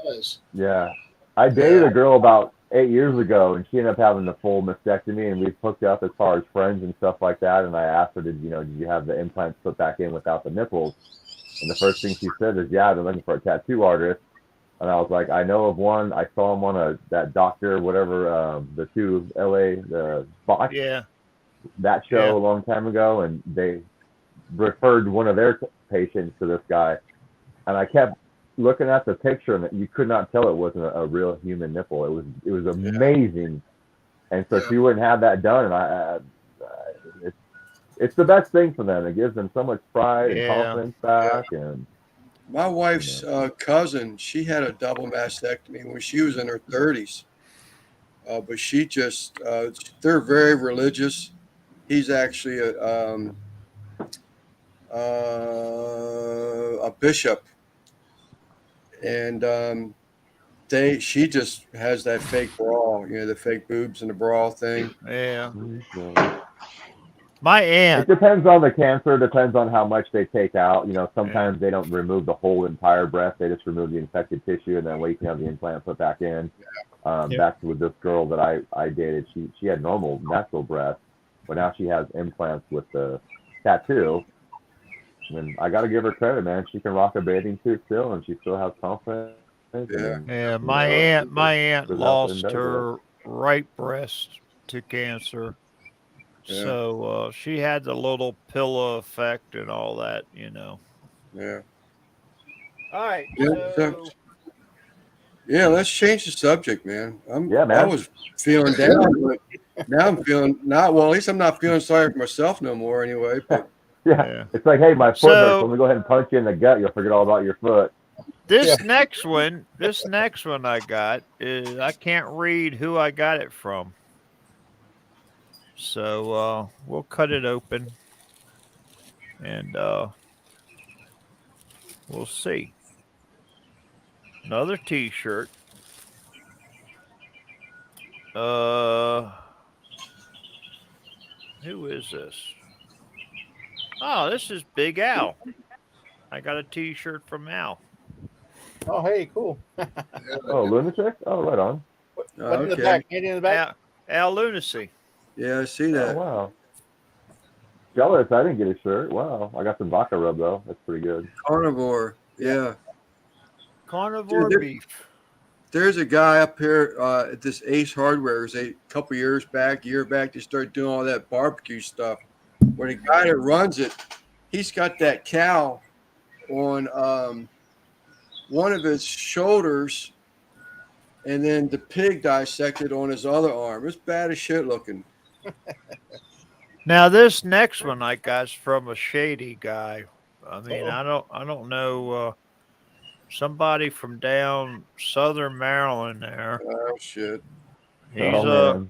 nice. Yeah. I dated a girl about 8 years ago, and she ended up having the full mastectomy, and we hooked up as far as friends and stuff like that. And I asked her, did you have the implants put back in without the nipples? And the first thing she said is, yeah, I've been looking for a tattoo artist. And I was like, I know of one. I saw him on that doctor, whatever, the two LA, the Botch, Yeah. that show Yeah. a long time ago, and they referred one of their patients to this guy. And I kept looking at the picture, and you could not tell it wasn't a real human nipple. It was amazing. And so she wouldn't have that done, and it's the best thing for them. It gives them so much pride and Yeah. confidence back, and My wife's cousin, she had a double mastectomy when she was in her 30s. But she just, they're very religious. He's actually a bishop. And she just has that fake bra, the fake boobs and the bra thing. Yeah. My aunt. it depends on the cancer. Depends on how much they take out. Sometimes they don't remove the whole entire breast. They just remove the infected tissue, and then wait to have the implant put back in. Back with this girl that I dated, she had normal natural breasts, but now she has implants with the tattoo. And I got to give her credit, man. She can rock a bathing suit still, and she still has confidence. Yeah. Yeah, my aunt lost her right breast to cancer. Yeah. So she had the little pillow effect and all that, Yeah. All right. Yeah, So, Yeah, let's change the subject, man. Yeah, man. I was feeling down, but now I'm feeling not well. At least I'm not feeling sorry for myself no more, anyway. But Yeah. It's like, hey, my foot hurts. Let me go ahead and punch you in the gut. You'll forget all about your foot. this next one I got is I can't read who I got it from. So we'll cut it open and we'll see. Another t-shirt. Who is this? Oh, this is Big Al. I got a t-shirt from Al. oh, hey, cool. Oh, lunatic? Oh, right on. What's in the okay. back? Anything in the back? Al Lunacy. Yeah, I see Oh, that. wow. Jealous. I didn't get a shirt. Wow. I got some vodka rub, though. That's pretty good. Carnivore. Yeah. Carnivore Dude, beef. There's a guy up here at this Ace Hardware. It was a year back, they started doing all that barbecue stuff. Where the guy that runs it, he's got that cow on one of his shoulders, and then the pig dissected on his other arm. It's bad as shit looking. Now this next one I got's from a shady guy. I mean, I don't know somebody from down southern Maryland there. Oh shit. He's man.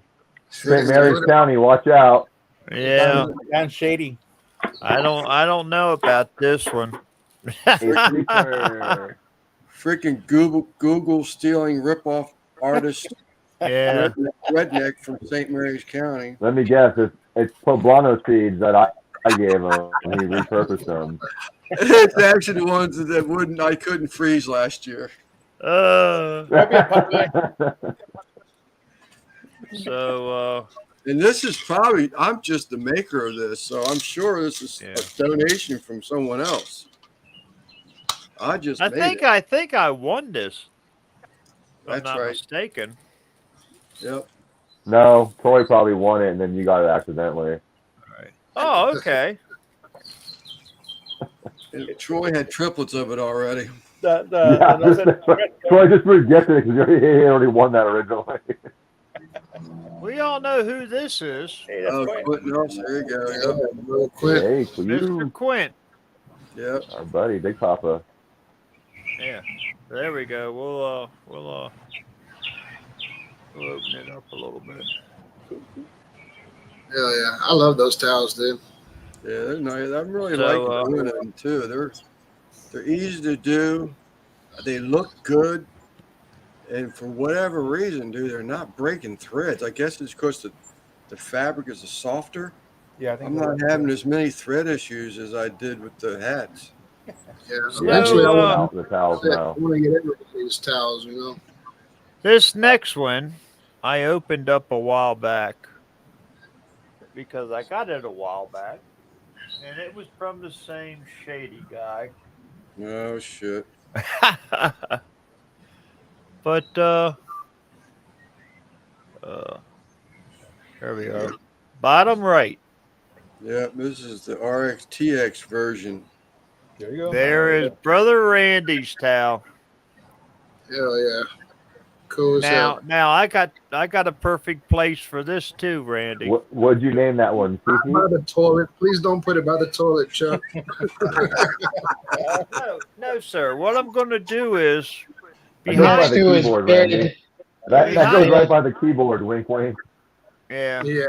St. Mary's County, watch out. yeah. Down shady. I don't know about this one. Freaking Google stealing ripoff artist Yeah. redneck from St. Mary's County. Let me guess. It's poblano seeds that I gave him, and he repurposed them. It's actually the ones that I couldn't freeze last year. So And this is probably, I'm just the maker of this, so I'm sure this is a donation from someone else. I think I won this. If I'm That's not right. mistaken. Yep. No, Troy probably won it, and then you got it accidentally. Oh, okay. And Troy had triplets of it already. Troy just rejected it because he already won that originally. We all know who this is. Hey, that's Quint. Quentin Nelson, there you go. Yep. Hey, Mr. Quint. Yep. Our buddy, Big Papa. Yeah. There we go. We'll open it up a little bit. Hell yeah, I love those towels, dude. Yeah, they're nice. I'm really So, liking doing them too. They're easy to do. They look good, and for whatever reason, dude, they're not breaking threads. I guess it's because the fabric is softer. Yeah, I think I'm so. not having as many thread issues as I did with the hats. Yeah, So, eventually I want the towels now. to get rid of these towels, you know. this next one I opened up a while back because I got it a while back, and it was from the same shady guy. Oh shit. But here we are. Bottom right. Yeah, this is the RXTX version. There you go. There is Brother Randy's towel. Hell yeah, cool as hell. Now I got a perfect place for this too, Randy. What'd you name that one? By Fifi? the toilet, please don't put it by the toilet, Chuck. No, sir. What I'm going to do is I go by Next behind. the to his keyboard, bed. Randy. That goes right by the keyboard. Wink, wink. Yeah, Yeah.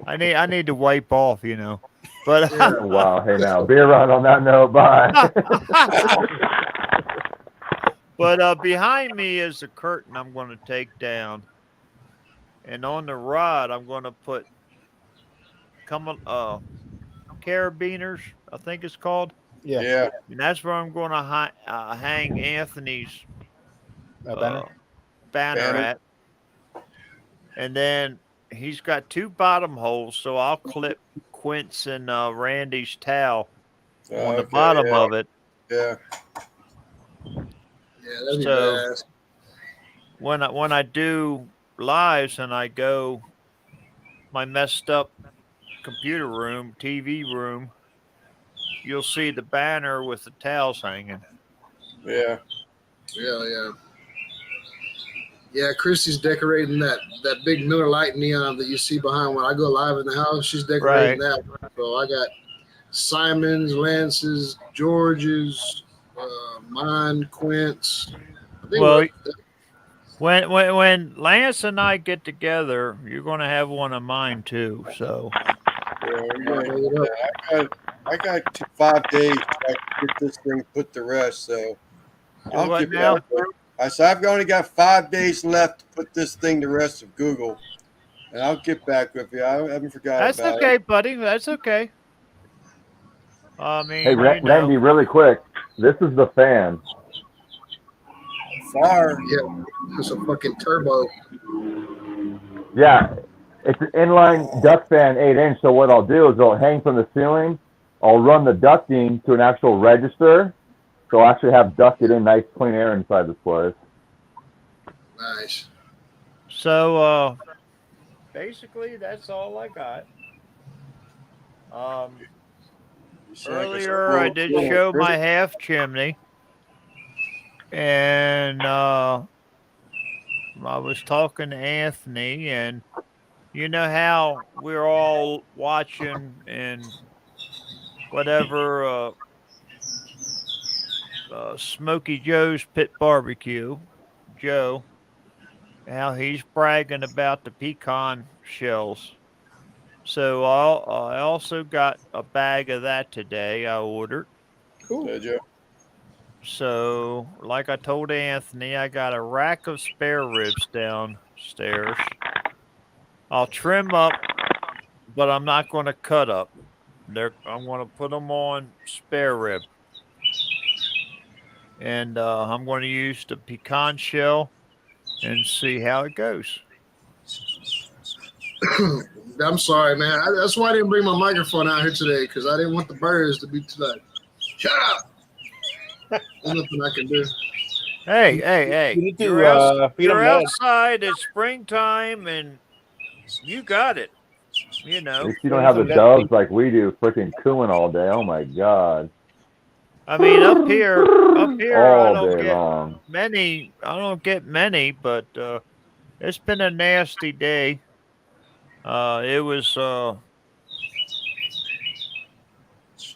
I need to wipe off, you know. But Yeah. Wow. Hey, now beer run on that note. Bye. but behind me is the curtain I'm going to take down, and on the rod I'm going to put carabiners, I think it's called, Yeah. Yeah. and that's where I'm going to hang Anthony's Banner. banner Banner. at. And then he's got two bottom holes, so I'll clip Quint's and Randy's towel on the Okay, bottom yeah, of it. Yeah. Yeah, that'd be So- badass. When I do lives and I go my messed up computer room, TV room, you'll see the banner with the towels hanging. Yeah. Yeah. Yeah, Christy's decorating that big Miller Lite neon that you see behind when I go live in the house. She's decorating that. So I got Simon's, Lance's, George's, mine, Quint's. I think Well, when Lance and I get together, you're going to have one of mine too. So I got 5 days to get this thing put to rest, so I'll what get now? back with. I said I've only got 5 days left to put this thing to rest of Google, and I'll get back with you. I haven't forgotten That's about okay, buddy. That's okay. I mean, Hey, you know. Randy, really quick. This is the fan. it. Fire. Yeah, it's a fucking turbo. Yeah, it's an inline duct fan 8-inch. So what I'll do is it'll hang from the ceiling. I'll run the ducting to an actual register. So I'll actually have ducted in nice clean air inside this place. Nice. So basically, that's all I got. You sound like it's a Earlier, I little- did little show my critic. half chimney, and I was talking to Anthony, and you know how we're all watching and whatever Smokey Joe's Pit Barbecue, Joe, how he's bragging about the pecan shells. So I also got a bag of that today. I ordered. Did you? So, like I told Anthony, I got a rack of spare ribs downstairs. I'll trim up, but I'm not going to cut up. I'm going to put them on spare rib. And I'm going to use the pecan shell and see how it goes. I'm sorry, man. That's why I didn't bring my microphone out here today, because I didn't want the birds to be like, shut up. There's nothing I can do. Hey. You need to You're, feed 'em you're mud. outside. It's springtime, and you got it. You At know. least you don't have the doves like we do, freaking cooing all day. Oh my god, I mean, up here, I all don't day get long. many. I don't get many, but it's been a nasty day. It was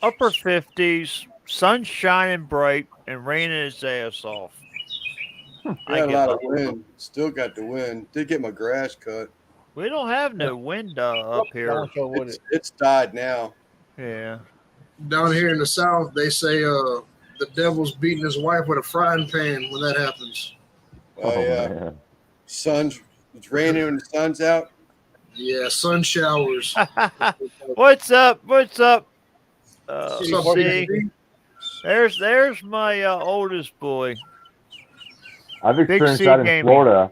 upper 50s, sun shining bright, and raining its ass off. I had a lot of wind. Still got the wind. Did get my grass cut. We don't have no wind up here. So would it? It's died now. Yeah. Down here in the South, they say the devil's beating his wife with a frying pan when that happens. Oh, yeah. man. It's raining and the sun's out. Yeah, sun showers. What's up? What's up? What's up, See, BC? there's my oldest boy. I've Big experienced C that in gaming. Florida.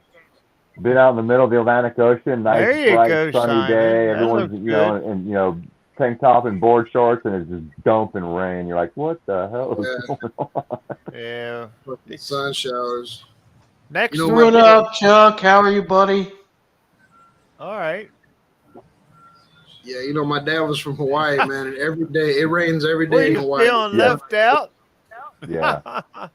Been out in the middle of the Atlantic Ocean, nice, There you bright, go, sunny Simon. day. That Everyone's, looks you know, and tank top and board shorts, and it's just dumping rain. You're like, what the hell is Yeah. going on? Yeah. Fucking sun showers. Next You know one. What up, Chuck? How are you, buddy? All right. Yeah, you know, my dad was from Hawaii, man, and every day it rains every What, day in you Hawaii. feeling Yeah. left out? Yeah.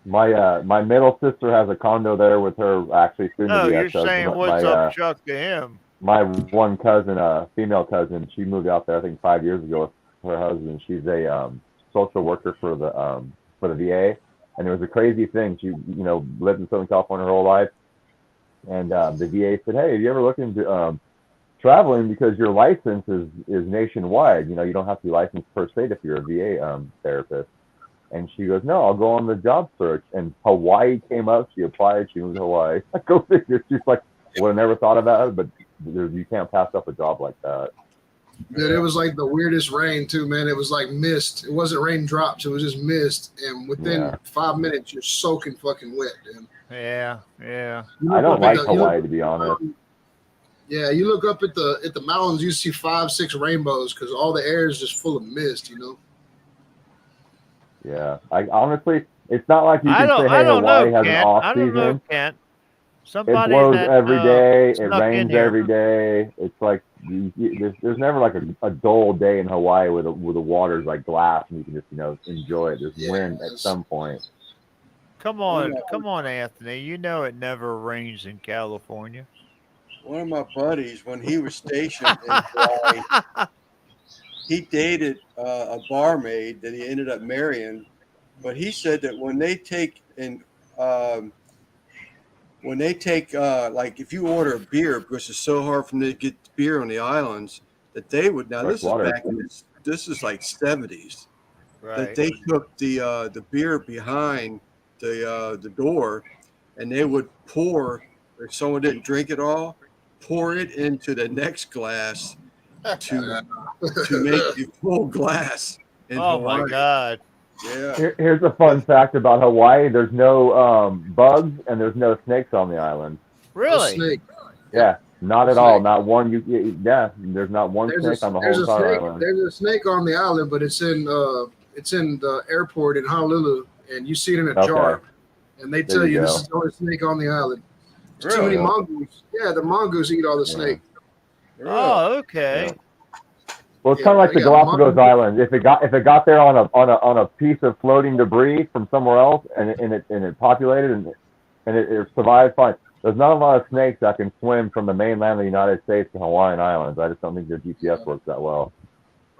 My middle sister has a condo there with her actually soon to No, be you're ex-husband. saying what's my, up, Chuck, to him. my one cousin, female cousin, she moved out there I think 5 years ago with her husband. She's a social worker for the VA, and it was a crazy thing. She lived in Southern California her whole life, and the VA said, "Hey, have you ever looked into traveling because your license is nationwide? You know, you don't have to be licensed per state if you're a VA therapist." And she goes, "No, I'll go on the job search." And Hawaii came up. She applied. She moved to Hawaii. Go figure. She's like, "Would have never thought about it, but you can't pass up a job like that." Dude, it was like the weirdest rain too, man. It was like mist. It wasn't raindrops. It was just mist. And within Yeah. 5 minutes, you're soaking fucking wet, dude. Yeah, yeah. You I look don't up like at the- you look- Hawaii, to be honest. Yeah, you look up at the mountains, you see 5-6 rainbows because all the air is just full of mist, you know. Yeah, I honestly, it's not like you I can don't, say, I "Hey, don't Hawaii know, has an Kent. off I don't know, season." Kent. It Somebody blows that, every day. It snuck in rains here. every day. It's like there's never like a dull day in Hawaii where the water's like glass and you can just enjoy it. There's Yeah, wind at it's- some point. Come on, Anthony. You know it never rains in California. One of my buddies, when he was stationed in Hawaii, he dated a barmaid that he ended up marrying. But he said that when they take like if you order a beer because it's so hard for them to get beer on the islands, that they would Fresh this water. is back in this is like 70s. That Right. they took the beer behind the door, and they would pour, if someone didn't drink it all, pour it into the next glass to make the full glass. In Oh Hawaii. my God. Yeah. Here's a fun fact about Hawaii. There's no bugs and there's no snakes on the island. A Really? snake. Yeah, not at Snake. all. Not one. There's not one snake on the whole entire snake. island. There's a snake on the island, but it's in the airport in Honolulu, and you see it in a Okay. jar. And they There tell you you this go. is the only snake on the island. There's Really? too many mongoose. Yeah, the mongoose eat all the Yeah. snake. Oh, okay. Yeah. Well, it's Yeah, kind of like they the got Galapagos mongoose. Islands. If it got there on a piece of floating debris from somewhere else and it populated and it survived fine. There's not a lot of snakes that can swim from the mainland of the United States to Hawaiian Islands. I just don't think their GPS works that well.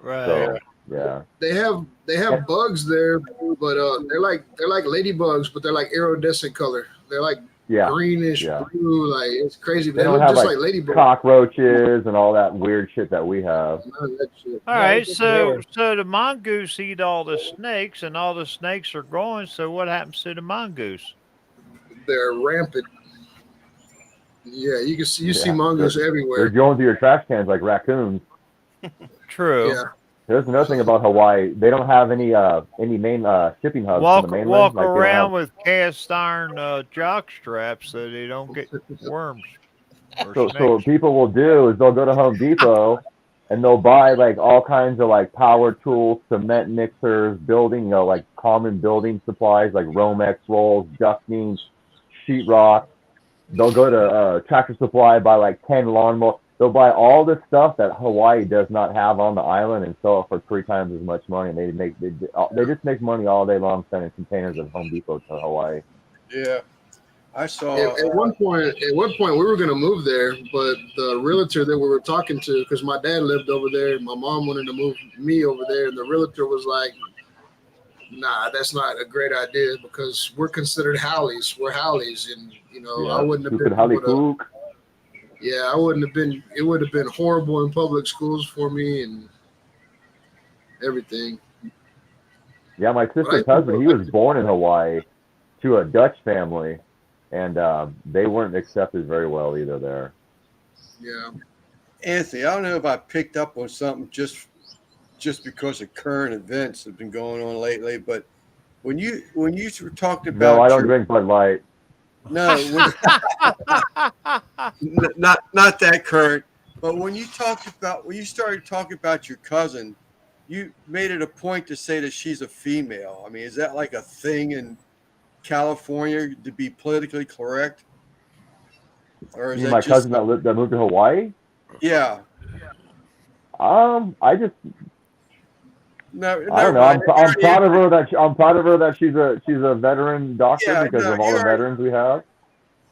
Right. So yeah, They have bugs there, but they're like ladybugs, but they're like iridescent color. They're like yeah. greenish Yeah. blue, like it's crazy. But They they don't look have, just like, like ladybugs. Cockroaches and all that weird shit that we have. None of that shit. All Yeah, right, it's just so there. so the mongoose eat all the snakes, and all the snakes are gone. So what happens to the mongoose? They're rampant. Yeah, you see Yeah, mongoose They're everywhere. going through your trash cans like raccoons. True. Yeah, There's another thing about Hawaii. They don't have any main shipping hubs Walk to the mainland. walk Like, they don't around have- with cast iron jock straps so they don't get worms. Or So what snakes. people will do is they'll go to Home Depot and they'll buy like all kinds of like power tools, cement mixers, building, like common building supplies like Romex rolls, ducting, sheetrock. They'll go to Tractor Supply, buy like 10 lawnmowers. They'll buy all this stuff that Hawaii does not have on the island and sell it for 3 times as much money. And they just make money all day long sending containers of Home Depot to Hawaii. Yeah. I saw. at one point we were gonna move there, but the realtor that we were talking to, because my dad lived over there, my mom wanted to move me over there, and the realtor was like, "Nah, that's not a great idea because we're considered Howleys. We're Howleys, and I wouldn't have Stupid been Holly able to." Cook. Yeah, I wouldn't have been. It would have been horrible in public schools for me and everything. Yeah, my sister's husband, he was born in Hawaii to a Dutch family, and they weren't accepted very well either there. Yeah. Anthony, I don't know if I picked up on something just because of current events that have been going on lately, but when you were talking about No, I don't drink Bud Light. No, not that current. But when you started talking about your cousin, you made it a point to say that she's a female. I mean, is that like a thing in California to be politically correct? Or is You mean that my just cousin that moved to Hawaii? Yeah. I just No, I don't know. I'm proud of her that she's a veteran doctor because of all the veterans we have.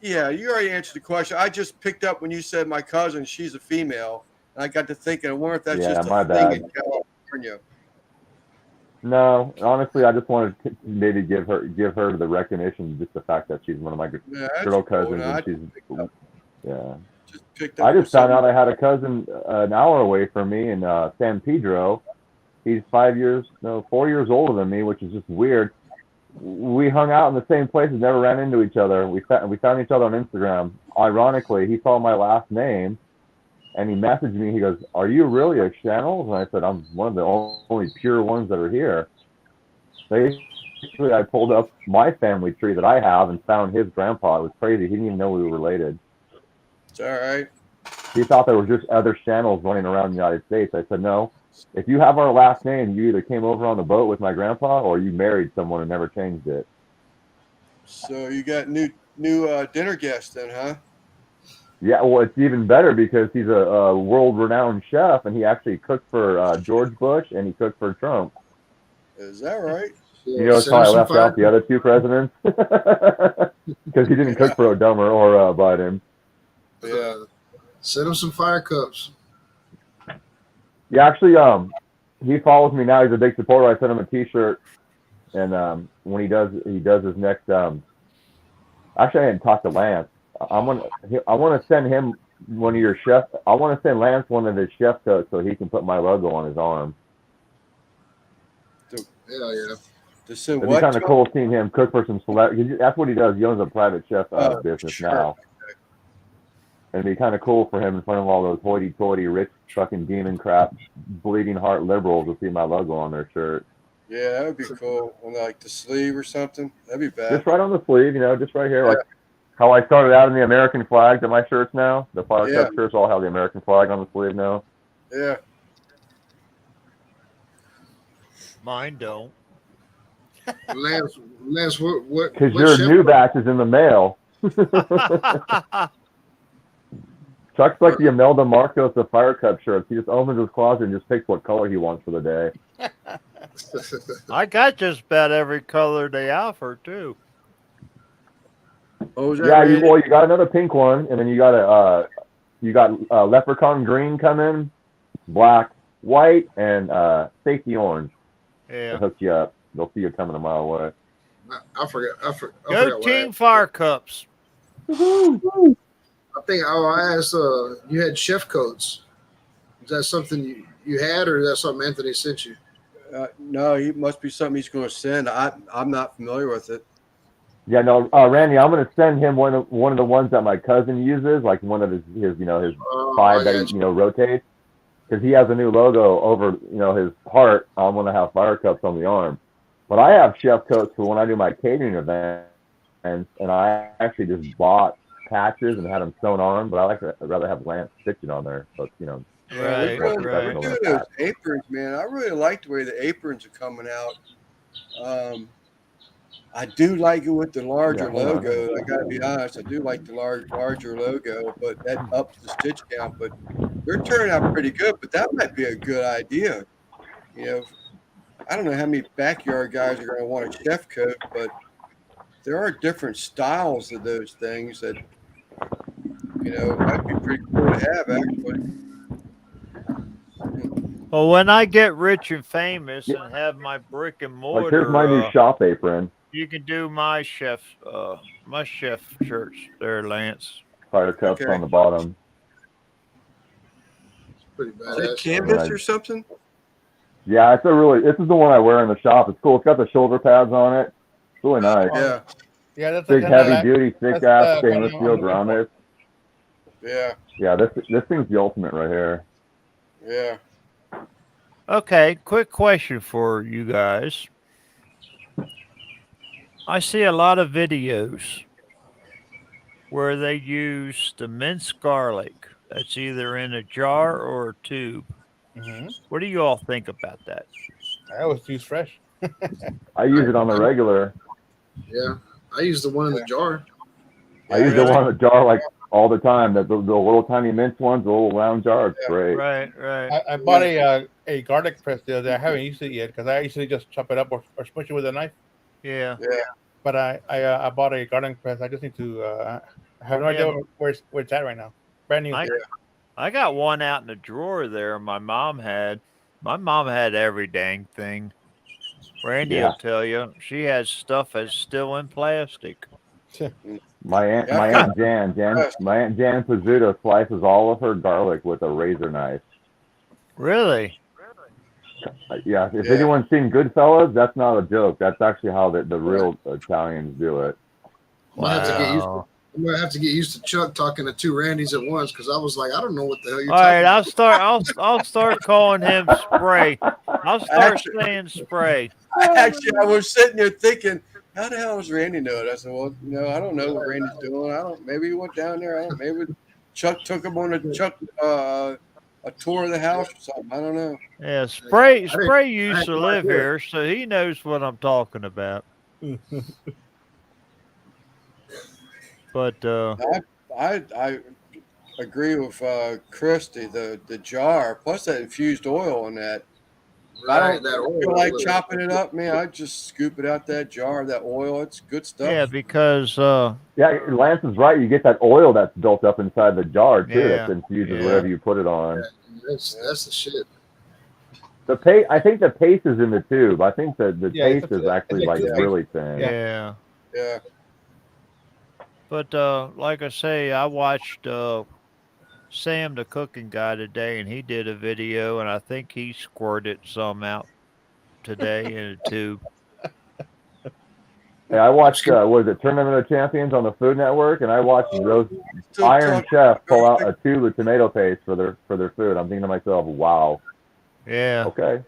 Yeah, you already answered the question. I just picked up when you said my cousin, she's a female, and I got to thinking, I wonder if that's just my a bad. thing in California. No, honestly, I just wanted to maybe give her the recognition, just the fact that she's one of my girl cousins, and she's yeah. I just found out I had a cousin an hour away from me in San Pedro. He's 4 years older than me, which is just weird. We hung out in the same places, never ran into each other. We found each other on Instagram. Ironically, he saw my last name, and he messaged me. He goes, "Are you really a Channels?" And I said, "I'm one of the only pure ones that are here." Basically, I pulled up my family tree that I have and found his grandpa. It was crazy. He didn't even know we were related. It's all right. He thought there were just other Channels running around the United States. I said, "No. If you have our last name, you either came over on the boat with my grandpa or you married someone and never changed it." So you got new dinner guests then, huh? Yeah, well, it's even better because he's a world-renowned chef, and he actually cooked for George Bush and he cooked for Trump. Is that right? You know how I left out the other two presidents? Because he didn't cook for Obama or Biden. Yeah. Send him some fire cups. Yeah, actually, he follows me now. He's a big supporter. I sent him a T-shirt, and when he does his next. Actually, I didn't talk to Lance. I want to send him one of your chef. I want to send Lance one of his chef coats so he can put my logo on his arm. Yeah. It'd be kind of cool seeing him cook for some celebrities. That's what he does. He owns a private chef business now. And it'd be kind of cool for him in front of all those hoity-toity, rich, fucking demon crap, bleeding heart liberals to see my logo on their shirt. Yeah, that would be cool. On like the sleeve or something. That'd be bad. Just right on the sleeve, just right here. Yeah. Like how I started out in the American flag to my shirts now. The Fire Cup shirts all have the American flag on the sleeve now. Yeah. Mine don't. Lance, what? Because your new batch is in the mail. Chuck's like the Imelda Marcos of Fire Cup shirts. He just opens his closet and just picks what color he wants for the day. I got just about every color they offer too. Oh, you got another pink one, and then you got leprechaun green coming, black, white, and safety orange. Yeah. To hook you up. They'll see you coming a mile away. I forgot. Go Team Fire Cups. I think I asked. You had chef coats. Is that something you had, or is that something Anthony sent you? No, it must be something he's going to send. I'm not familiar with it. Yeah, no, Randy, I'm going to send him one of the ones that my cousin uses, like one of his five that he rotates, because he has a new logo over his heart. I'm going to have Fire Cups on the arm, but I have chef coats for when I do my catering event, and I actually just bought patches and had them sewn on, but I'd rather have Lance stitch it on there. But Right. Those aprons, man. I really like the way the aprons are coming out. I do like it with the larger logo. I got to be honest. I do like the larger logo, but that ups the stitch count. But they're turning out pretty good. But that might be a good idea. I don't know how many backyard guys are going to want a chef coat, but there are different styles of those things that might be pretty cool to have, actually. Well, when I get rich and famous and have my brick and mortar, like, here's my new shop apron. You can do my chef shirts there, Lance. Fire Cups on the bottom. pretty Is it badass. canvas or something? Yeah, this is the one I wear in the shop. It's cool. It's got the shoulder pads on it. It's really nice. Yeah, Yeah, that's Big, the kind heavy duty, thick ass stainless steel grommets. yeah, Yeah, this thing's the ultimate right here. yeah. Okay, quick question for you guys. I see a lot of videos where they use the minced garlic that's either in a jar or a tube. What do you all think about that? I always use fresh. I use it on the regular. Yeah, I use the one in the jar. I use the one in the jar like all the time. The little tiny mince ones, the little round jar. It's great. Right. I bought a garlic press the other day. I haven't used it yet because I usually just chop it up or smush it with a knife. Yeah. But I bought a garlic press. I just need to. I have no idea where it's at right now. Brand new. I got one out in the drawer there. My mom had every dang thing. Randy will tell you she has stuff that's still in plastic. My aunt Jan Pizzuto slices all of her garlic with a razor knife. Really? Yeah. If anyone's seen Goodfellas, that's not a joke. That's actually how the real Italians do it. Wow. I'm gonna have to get used to Chuck talking to two Randys at once because I was like, I don't know what the hell you're All talking right, about. I'll start calling him Spray. I'll start saying Spray. Actually, I was sitting there thinking, how the hell does Randy know it? I said, well, I don't know what Randy's doing. Maybe he went down there. Maybe Chuck took him on a tour of the house or something. I don't know. Yeah, Spray used to live here, so he knows what I'm talking about. But I agree with Christy. The jar plus that infused oil in that. Right, I don't feel like chopping it up, man. I just scoop it out that jar, that oil. It's good stuff. yeah, because Lance is right. You get that oil that's built up inside the jar too. Yeah, That's infused whatever you put it on. Yeah, that's the shit. I think the paste is in the tube. I think the paste is actually like really thin. yeah. Yeah. But like I say, I watched Sam the cooking guy today, and he did a video, and I think he squirted some out today in a tube. Yeah, I watched was it Tournament of Champions on the Food Network, and I watched those Iron Chef pull out a tube of tomato paste for their food. I'm thinking to myself, wow. Yeah. Okay.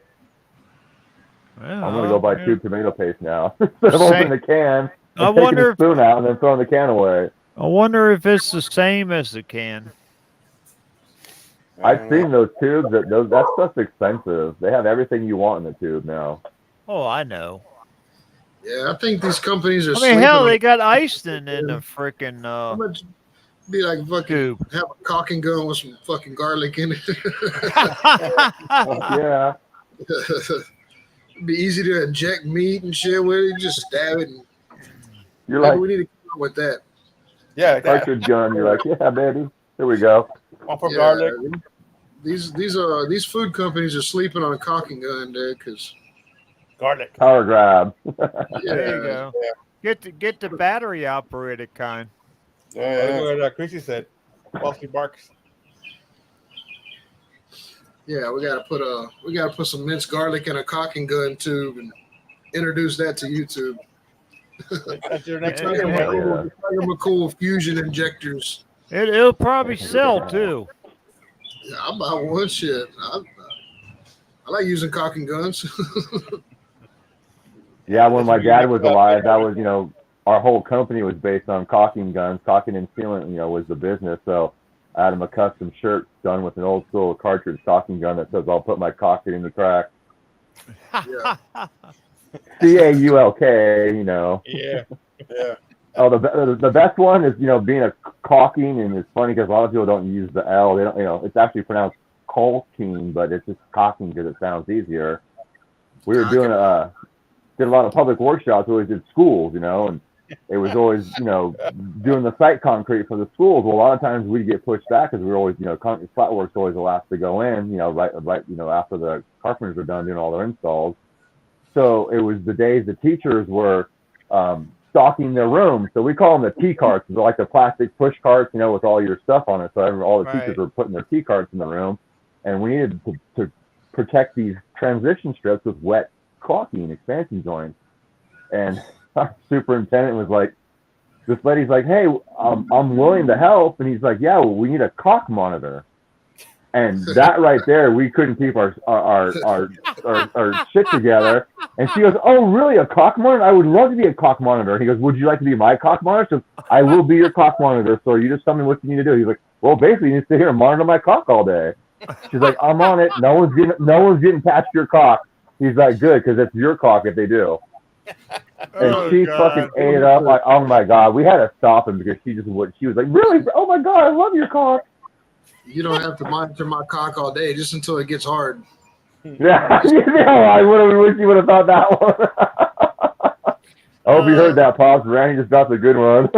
Well, I'm gonna go buy tube tomato paste now instead of opening the can. I taking wonder the spoon out and then throwing the can away. I wonder if it's the same as the can. I've seen those tubes. That stuff's expensive. They have everything you want in the tube now. Oh, I know. Yeah, I think these companies are. I mean, hell, they got iced in the freaking be like fucking tube. have a caulking gun with some fucking garlic in it. Yeah. It'd be easy to inject meat and shit with it. You just stab it. And You're like, we need to come up with that. Yeah, cartridge gun. You're like, yeah, baby. Here we go. One for garlic. These food companies are sleeping on a caulking gun, dude. Because garlic power grab. There you go. Get the battery operated kind. That's what Chrissy said. Wealthy barks. Yeah, we gotta put some minced garlic in a caulking gun tube and introduce that to YouTube. That's your next cool fusion injectors. It'll probably sell too. Yeah, I buy one shit. I like using caulking guns. Yeah, when my dad was alive, that was, our whole company was based on caulking guns. Caulking and sealant, was the business. So I had him a custom shirt done with an old school cartridge caulking gun that says, I'll put my caulking in the crack. Yeah. CAULK, Yeah. Yeah. Oh, the best one is, being a caulking, and it's funny because a lot of people don't use the L. They don't, it's actually pronounced caulking, but it's just caulking because it sounds easier. We were did a lot of public workshops. We always did schools, and it was always, doing the site concrete for the schools. Well, a lot of times we'd get pushed back because we were always, flat work's always the last to go in, right, after the carpenters are done doing all their installs. So it was the days the teachers were stocking their rooms. So we call them the T carts. They're like the plastic push carts, with all your stuff on it. So all the teachers were putting their T carts in the room. and we needed to protect these transition strips with wet caulking expansion joints. And our superintendent was like, this lady's like, hey, I'm willing to help. And he's like, yeah, well, we need a caulk monitor. And that right there, we couldn't keep our shit together. And she goes, oh, really, a caulk monitor? I would love to be a caulk monitor. And he goes, would you like to be my caulk monitor? She goes, I will be your caulk monitor. So you just tell me what you need to do. He's like, well, basically, you need to sit here and monitor my caulk all day. She's like, I'm on it. No one's getting past your caulk. He's like, good, because it's your caulk if they do. And she fucking ate it up like, oh my God. We had to stop him because she was like, really? Oh my God, I love your caulk. You don't have to monitor my cock all day, just until it gets hard. Yeah, I wish you would have thought that one. I hope you heard that, Pops. Randy just dropped a good one.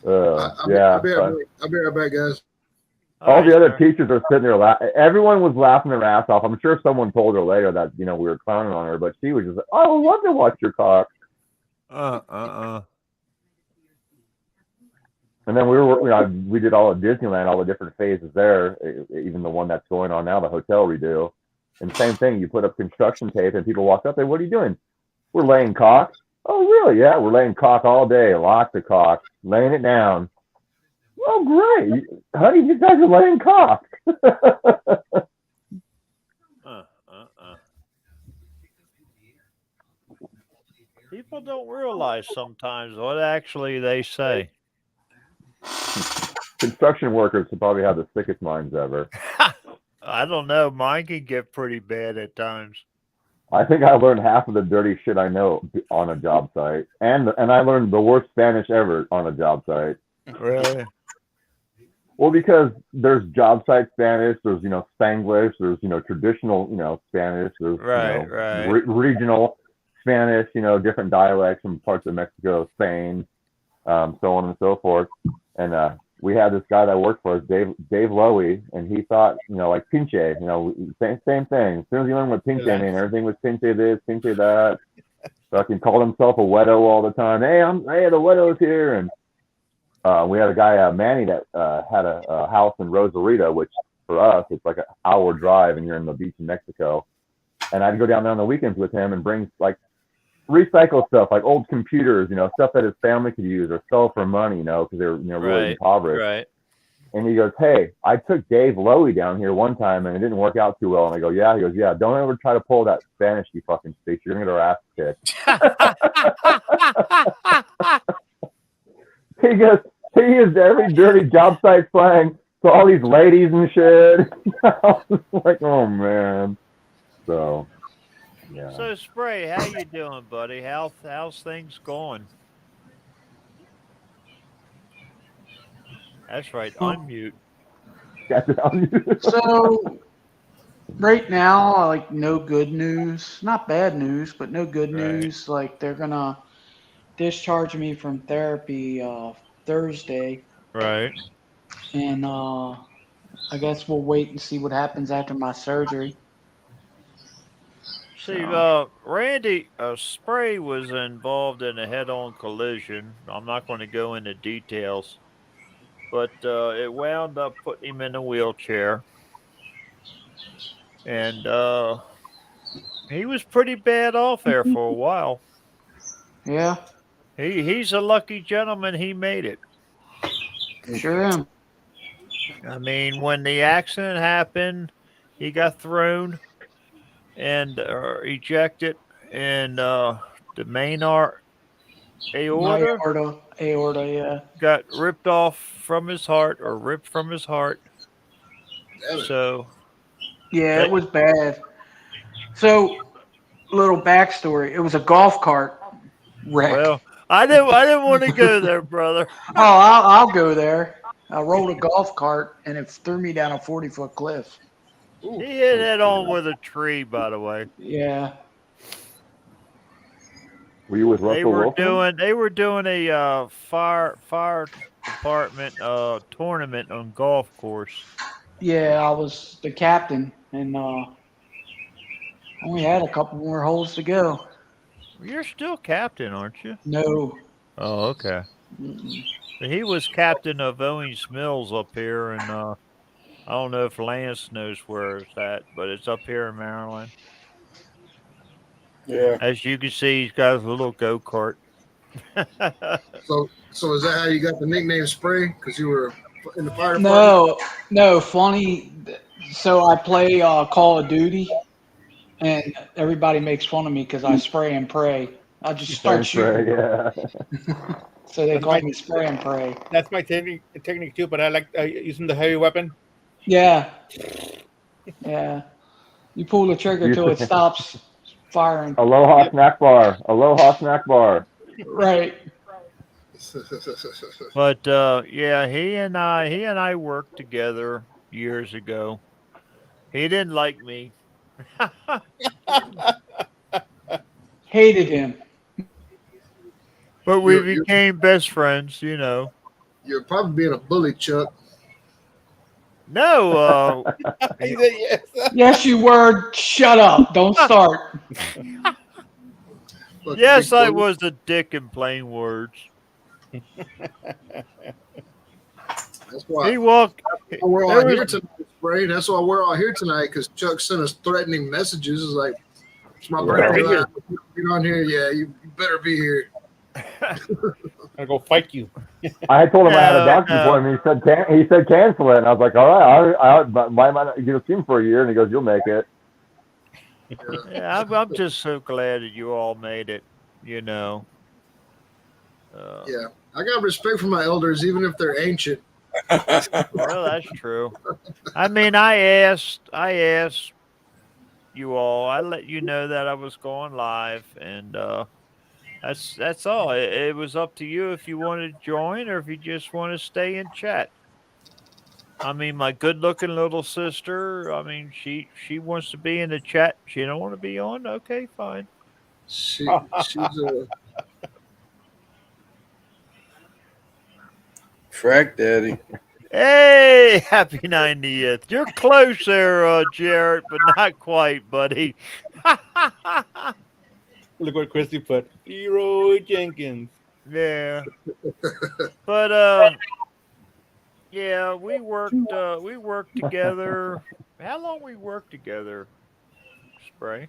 I'll be right back, guys. All the other teachers are sitting there laughing. Everyone was laughing their ass off. I'm sure someone told her later that, we were clowning on her, but she was just like, oh, I would love to watch your cock. And then we did all of Disneyland, all the different phases there, even the one that's going on now, the hotel redo. And same thing, you put up construction tape and people walk up there, what are you doing? We're laying caulk. Oh, really? Yeah, we're laying caulk all day, lots of caulk, laying it down. Oh, great. Honey, you guys are laying caulk. People don't realize sometimes what actually they say. Construction workers probably have the sickest minds ever. I don't know. Mine can get pretty bad at times. I think I learned half of the dirty shit I know on a job site. And I learned the worst Spanish ever on a job site. Really? Well, because there's job site Spanish, there's, Spanglish, there's, traditional, Spanish, there's, regional Spanish, different dialects from parts of Mexico, Spain, so on and so forth. And we had this guy that worked for us, Dave Lowy, and he thought, like pinche, same thing. As soon as he learned what pinche meant, everything was pinche this, pinche that. Fucking called himself a wedo all the time. Hey, the wedo's here. And we had a guy, Manny, that had a house in Rosarito, which for us, it's like an hour drive, and you're in the beach in Mexico. And I'd go down there on the weekends with him and bring like recycle stuff, like old computers, stuff that his family could use or sell for money, because they were, really impoverished. Right. And he goes, hey, I took Dave Lowy down here one time and it didn't work out too well. And I go, yeah. He goes, yeah, don't ever try to pull that Spanish, you fucking speak. You're going to get our ass kicked. He goes, he used every dirty job site slang to all these ladies and shit. I was like, oh, man. So, yeah. So, Spray, how you doing, buddy? How's things going? That's right, unmute. So, right now, like, no good news. Not bad news, but no good news. Like, they're going to discharge me from therapy Thursday. Right. And I guess we'll wait and see what happens after my surgery. See, Randy, Spray was involved in a head-on collision. I'm not going to go into details, but it wound up putting him in a wheelchair. And he was pretty bad off there for a while. Yeah. He's a lucky gentleman he made it. Sure am. I mean, when the accident happened, he got thrown and ejected, and the main aorta, yeah, got ripped off from his heart, or ripped from his heart. So, yeah, it was bad. So, little backstory: it was a golf cart wreck. Well, I didn't want to go there, brother. Oh, I'll go there. I rolled a golf cart and it threw me down a 40-foot cliff. He hit head on with a tree, by the way. Yeah. Were you with Russell Wilson? They were doing a fire department tournament on golf course. Yeah, I was the captain, and only had a couple more holes to go. You're still captain, aren't you? No. Oh, okay. Mm-mm. He was captain of Owings Mills up here, and I don't know if Lance knows where it's at, but it's up here in Maryland. Yeah. As you can see, he's got a little go kart. So is that how you got the nickname Spray? Because you were in the fire department? No, funny. So I play Call of Duty, and everybody makes fun of me because I spray and pray. I just start shooting. Yeah. So they call me Spray and Pray. That's my technique too, but I like using the heavy weapon. Yeah. Yeah. You pull the trigger till it stops firing. Aloha snack bar. Aloha snack bar. Right. But yeah, he and I worked together years ago. He didn't like me. Hated him. But we You're- became best friends, you know. You're probably being a bully, Chuck. No, He said yes. Yes, you were. Shut up. Don't start. Fucking yes, big I bully. was a dick in plain words. That's why He walked. we're all there here was- tonight, Spray. That's why we're all here tonight, because Chuck sent us threatening messages. It's like, it's my Yeah. birthday. Be here. last. Get on here. Yeah, you better be here. I'll go fight you. I had told him I had a No, doctor's no. appointment. He said cancel it, and I was like, all right, why am I not? You see him for a year, and he goes, you'll make it. Yeah, I'm just so glad that you all made it. You know. Yeah, I got respect for my elders, even if they're ancient. Well, that's true. I mean, I asked you all. I let you know that I was going live, and that's all. It was up to you if you wanted to join or if you just want to stay and chat. I mean, my good-looking little sister. I mean, she wants to be in the chat. She don't want to be on. Okay, fine. She's a Frack Daddy. Hey, happy 90th. You're close there, Jarrett, but not quite, buddy. Look what Christy put. Leroy Jenkins. Yeah. But yeah, we worked together. How long we worked together, Spray?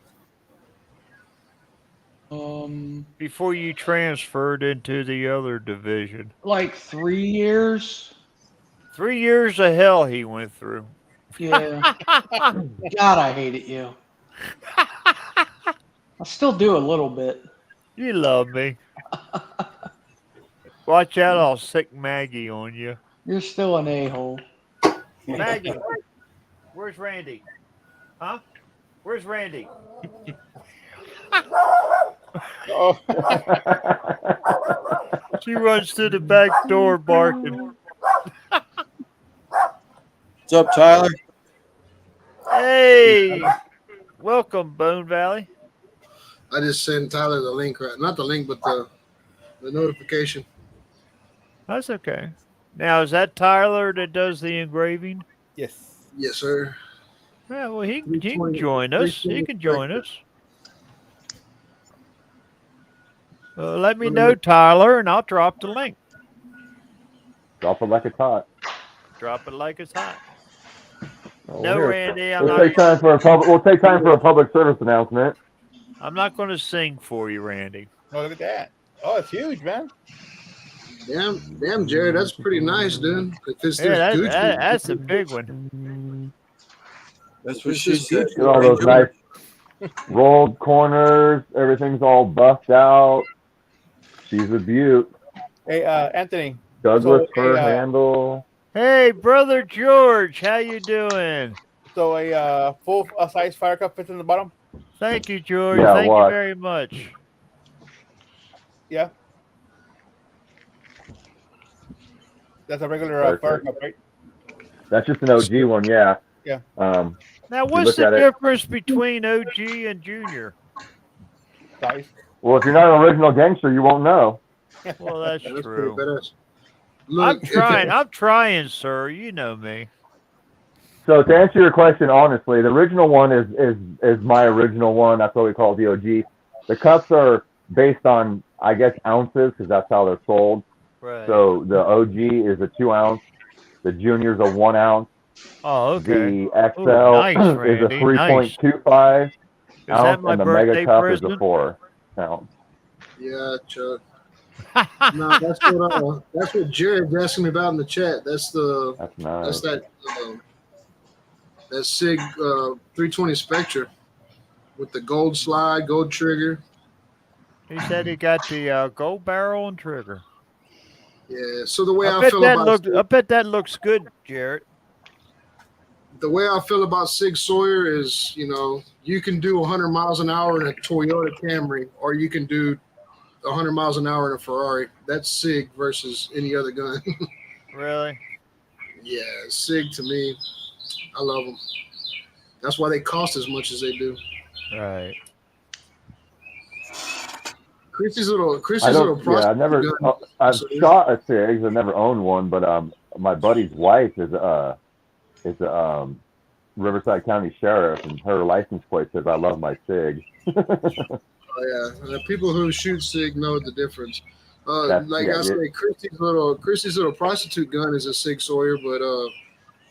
Before you transferred into the other division. Like 3 years. 3 years of hell he went through. Yeah. God, I hated you. I still do a little bit. You love me. Watch out, I'll sick Maggie on you. You're still an a-hole. Maggie, where's Randy? Huh? Where's Randy? Oh, She runs to the back door barking. What's up, Tyler? Hey, welcome, Bone Valley. I just sent Tyler the link, right? Not the link, but the notification. That's okay. Now, is that Tyler that does the engraving? yes. Yes, sir. Yeah, well, he can 320 join us. He can join us. Let me know, Tyler, and I'll drop the link. Drop it like it's hot. Drop it like it's hot. Oh, No, here. Randy, I'm We'll not. take time for a public service announcement. I'm not going to sing for you, Randy. Oh, look at that. Oh, it's huge, man. Damn, Jared, that's pretty nice, dude. If it's Yeah, this Gucci, that's a big one. That's what This she is said. Gucci. Look at all those nice rolled corners. Everything's all buffed out. She's a beaut. Hey, Anthony. Douglas So, fur hey, handle. Hey, brother George, how you doing? So a full size fire cup fits in the bottom. Thank you, George. Yeah, Thank what? you very much. Yeah. That's a regular fire Perfect. cup, right? That's just an OG one, yeah. Yeah. Now, you what's look the at it- difference between OG and Junior? Size. Well, if you're not an original gangster, you won't know. Well, that's that's pretty true. badass. I'm Look, trying. I'm trying, sir. You know me. So to answer your question honestly, the original one is my original one. That's what we call the OG. The cups are based on, I guess, ounces because that's how they're sold. Right. So the OG is a 2 ounce. The Junior's a 1 ounce. Oh, okay. The XL nice, is a Randy, nice. 3.25 Is that ounce, my and the Mega birthday Cup is a present? 4 ounce. Yeah, Chuck. No, that's what Jared's asking me about in the chat. That's That's nice. that Sig 320 Spectra with the gold slide, gold trigger. He said he got the gold barrel and trigger. Yeah. So the way I I bet feel that about looks. Sig, I bet that looks good, Jared. the way I feel about Sig Sawyer is, you can do 100 miles an hour in a Toyota Camry, or you can do 100 miles an hour in a Ferrari. That's Sig versus any other gun. Really? Yeah, Sig to me, I love them. That's why they cost as much as they do. Right. Chrissy's little I've never. gun. I've shot a SIG. I've never owned one, but my buddy's wife is a Riverside County Sheriff, and her license plate says "I love my SIG." Oh yeah, people who shoot Sig know the difference. Chrissy's little prostitute gun is a Sig Sawyer, but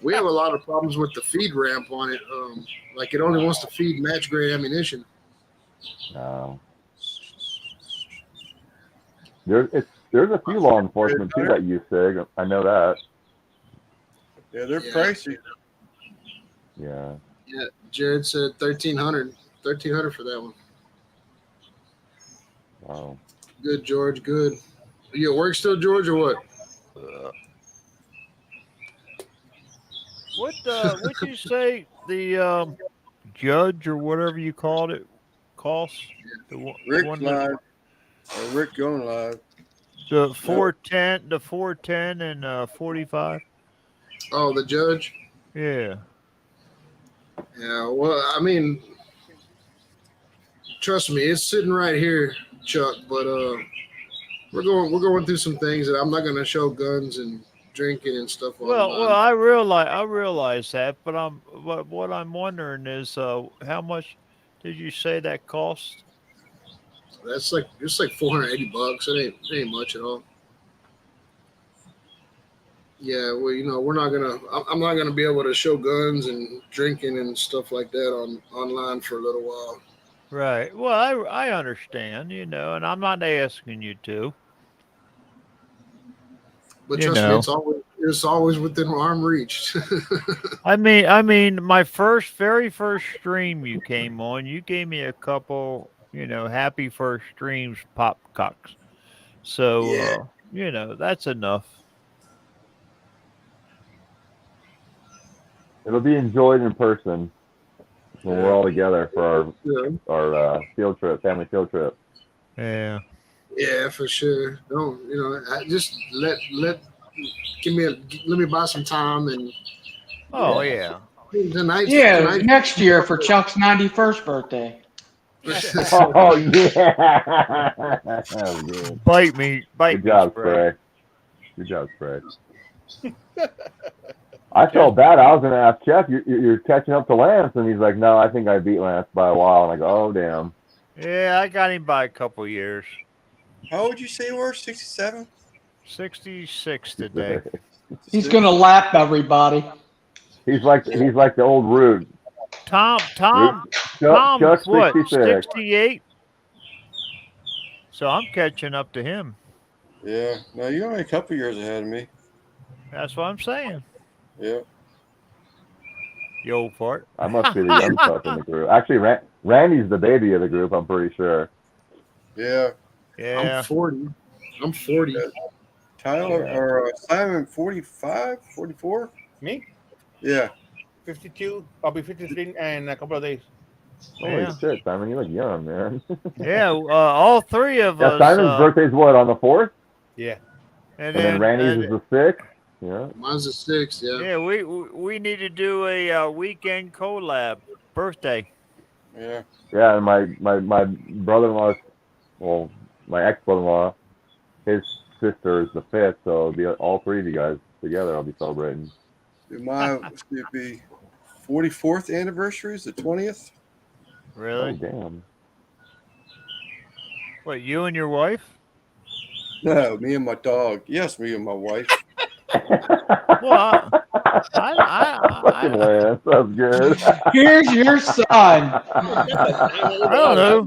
we have a lot of problems with the feed ramp on it. Like it only wants to feed match grade ammunition. No. There's a few law enforcement too that use SIG. I know that. Yeah, they're pricey. Yeah. Yeah, Jared said $1,300 for that one. Wow. Good, George. Good. Are you at work still, George, or what? What'd you say the judge or whatever you called it costs? Rick live. Or Rick going live. The 410 and 45. Oh, the judge. Yeah. Yeah. Well, I mean, trust me, it's sitting right here, Chuck. But we're going through some things that I'm not going to show guns and drinking and stuff. Well, I realize that, but what I'm wondering is how much did you say that cost? It's like $480. It ain't much at all. Yeah, well, I'm not gonna be able to show guns and drinking and stuff like that online for a little while. Right. Well, I understand, and I'm not asking you to. But trust me, it's always within arm reach. I mean, my very first stream you came on, you gave me a couple, happy first streams pop cocks. So, that's enough. It'll be enjoyed in person when we're all together for our field trip, family field trip. Yeah. Yeah, for sure. Don't just let me buy some time and. Oh yeah. Tonight. Next year for Chuck's 91st birthday. Oh yeah. That was good. Bite me, Good job, Spray. Good job, Spray. I felt bad. I was going to ask Jeff, you're catching up to Lance, and he's like, no, I think I beat Lance by a while. And I go, oh damn. Yeah, I got him by a couple years. How old would you say you were? 67? 66 today. He's gonna lap everybody. He's like the old Rude. Tom, Chuck, what? 66. 68. So I'm catching up to him. Yeah. No, you're only a couple years ahead of me. That's what I'm saying. Yeah. You old fart. I must be the young stuff in the group. Actually, Randy's the baby of the group, I'm pretty sure. Yeah. Yeah. I'm 40. Tyler or Simon, 45, 44? Me? Yeah. 52. I'll be 53 in a couple of days. Holy shit, Simon, you look young, man. Yeah, all three of us. Simon's birthday's what, on the 4th? Yeah. And then Randy's is the 6th? Yeah. Mine's the 6th, yeah. Yeah, we need to do a weekend collab birthday. Yeah. Yeah, and my brother-in-law, well, my ex-brother-in-law, his sister is the 5th, so it'll be all three of you guys together. I'll be celebrating. My would be 44th anniversary is the 20th. Really? Oh, damn. What, you and your wife? No, me and my dog. Yes, me and my wife. Well, Fucking Lance, that's good. Here's your son. I don't know.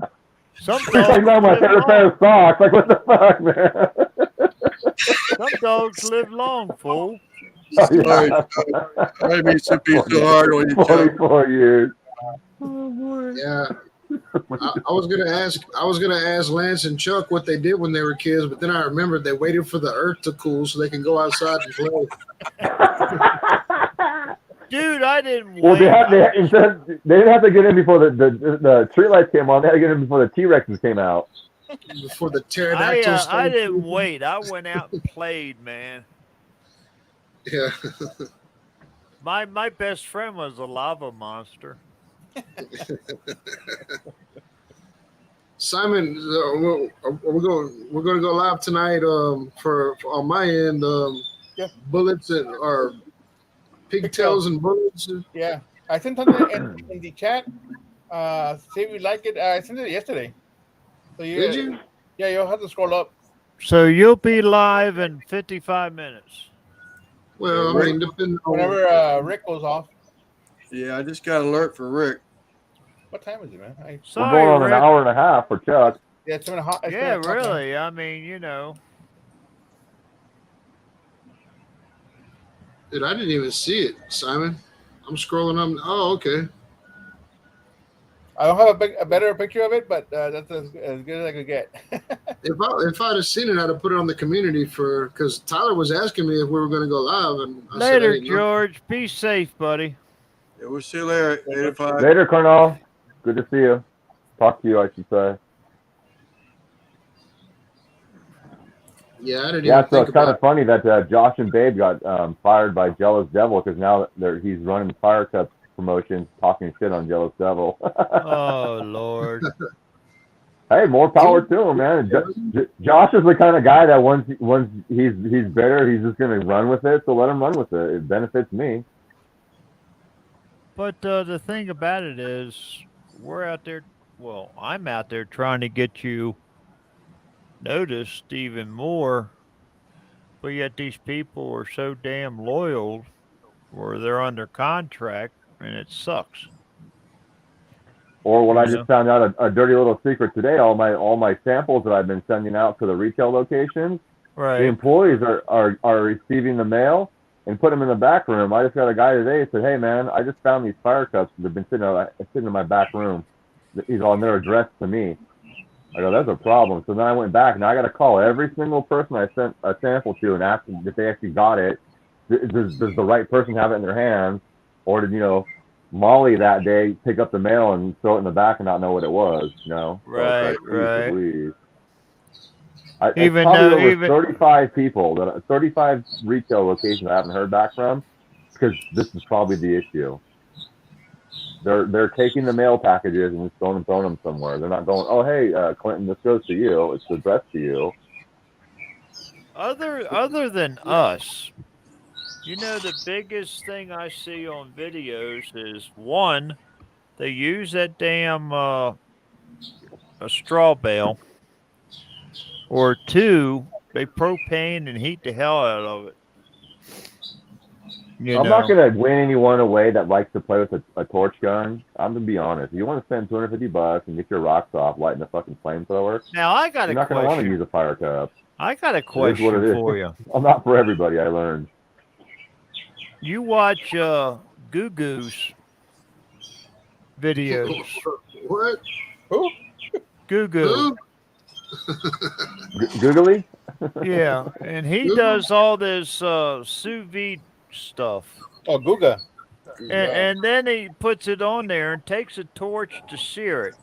Some He's like, dogs, no, my live favorite pair long. of socks. Like, what the fuck, man? Some dogs live long, fool. Oh, Sorry, yeah. I didn't mean to be so hard on you, Chuck. 44 years. Yeah. I was gonna ask Lance and Chuck what they did when they were kids, but then I remembered they waited for the earth to cool so they can go outside and play. Dude, I didn't Well, wait. they didn't have to get in before the tree lights came on. They had to get in before the T-Rexes came out. Before the pterodactyls I started didn't creeping. wait. I went out and played, man. Yeah. My best friend was a lava monster. Simon, we're going to go live tonight. For on my end, Yeah. bullets or pigtails and bullets. Yeah, I sent something in the chat. See if you like it. I sent it yesterday. So Did you? Yeah, you'll have to scroll up. So you'll be live in 55 minutes. Well, I mean, depending on Whenever Rick goes off. Yeah, I just got an alert for Rick. What time is it, man? We're Sorry, going on Rick. an hour and a half for Chuck. Yeah, it's 7:30. Yeah, really. I mean, you know. Dude, I didn't even see it, Simon. I'm scrolling up. Oh, okay. I don't have a better picture of it, but that's as good as I could get. If I'd have seen it, I'd have put it on the community because Tyler was asking me if we were going to go live, and I said I Later, didn't know. George. Be safe, buddy. Yeah, we'll see you later. 8 to 5. Later, Colonel. Good to see you. Talk to you, I should say. Yeah, I didn't Yeah, even so think it's kind about of funny that Josh and Babe got fired by Jealous Devil because now he's running Fire Cup promotions, talking shit on Jealous Devil. Oh, Lord. Hey, more power to him, man. Josh is the kind of guy that once he's bitter, he's just gonna run with it. So let him run with it. It benefits me. But the thing about it is, we're out there. Well, I'm out there trying to get you noticed even more. But yet these people are so damn loyal, or they're under contract, and it sucks. Or what I Yeah. just found out a dirty little secret today. All my samples that I've been sending out to the retail locations, the Right. employees are receiving the mail and put them in the back room. I just got a guy today who said, "Hey man, I just found these Fire Cups. They've been sitting in my back room. He's on their address to me." I go, "That's a problem." So then I went back. Now I got to call every single person I sent a sample to and ask them if they actually got it. Does the right person have it in their hands, or did Molly that day pick up the mail and throw it in the back and not know what it was? So it's Right, geez right. Louise. It's Even probably though- over even- 35 people, 35 retail locations I haven't heard back from, because this is probably the issue. They're taking the mail packages and just throwing them somewhere. They're not going, "Oh hey, Clinton, this goes to you. It's addressed to you." Other than us, the biggest thing I see on videos is, one, they use that damn a straw bale, or two, they propane and heat the hell out of it. I'm not going to win anyone away that likes to play with a torch gun. I'm going to be honest. If you want to spend $250 and get your rocks off lighting a fucking flamethrower, Now I got you're a not going to want to question. use a fire cup. I got a It is what it question is. for you. I'm not for everybody, I learned. You watch Goo Goo's videos. what? Goo Goo. Who? Googly? Yeah, and he Goo Goo? does all this sous vide stuff. Oh, Guga. And then he puts it on there and takes a torch to sear it.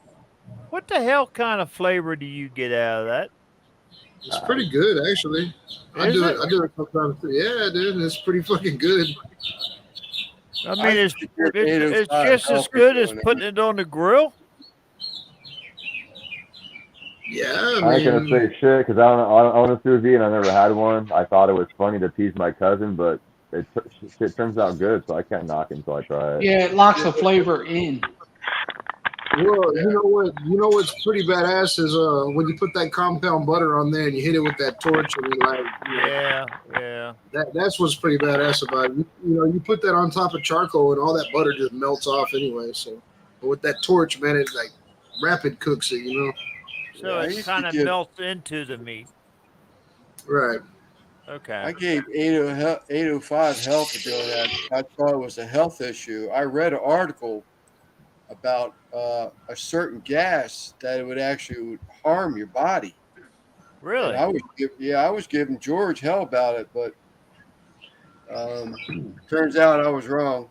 What the hell kind of flavor do you get out of that? It's pretty good, actually. I Is do it? it. I do it sometimes too. Yeah, dude, it's pretty fucking good. I mean, it's native it's style just as healthy good as doing it. putting it on the grill. Yeah, I ain't going to say shit because I don't own a sous vide and I never had one. I thought it was funny to tease my cousin, but it turns out good, so I can't knock it until I try it. Yeah, it locks the flavor in. Well, you know what's pretty badass is when you put that compound butter on there and you hit it with that torch and you like Yeah. that's what's pretty badass about it. You put that on top of charcoal and all that butter just melts off anyway. So, but with that torch, man, it like rapid cooks it. So I it used to kind of give- melts into the meat. Right. Okay. I gave 805 help for doing that. I thought it was a health issue. I read an article about a certain gas that it would actually harm your body. Really? And I was giving George hell about it, but turns out I was wrong.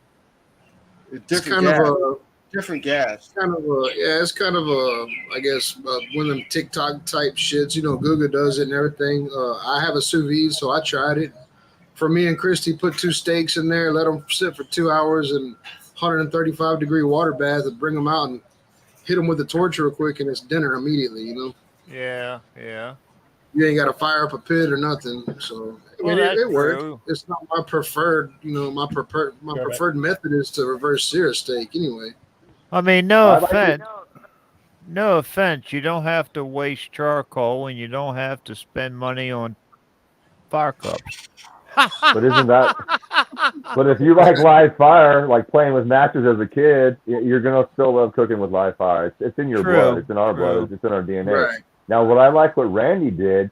Different gas. It's kind of I guess one of them TikTok type shits. Google does it and everything. I have a sous vide, so I tried it. For me and Christy, put 2 steaks in there, let them sit for 2 hours in 135-degree water bath, and bring them out and hit them with the torch real quick, and it's dinner immediately. Yeah. You ain't got to fire up a pit or nothing. So it worked. true. It's not my preferred. My preferred method is to reverse sear a steak anyway. I mean, no I like offense. No offense. You don't have to waste charcoal, and you don't have to spend money on fire cups. But isn't that? But if you like live fire, like playing with matches as a kid, you're gonna still love cooking with live fire. It's in your True, blood. It's in our true. blood. It's in our DNA. Right. Now, what I like what Randy did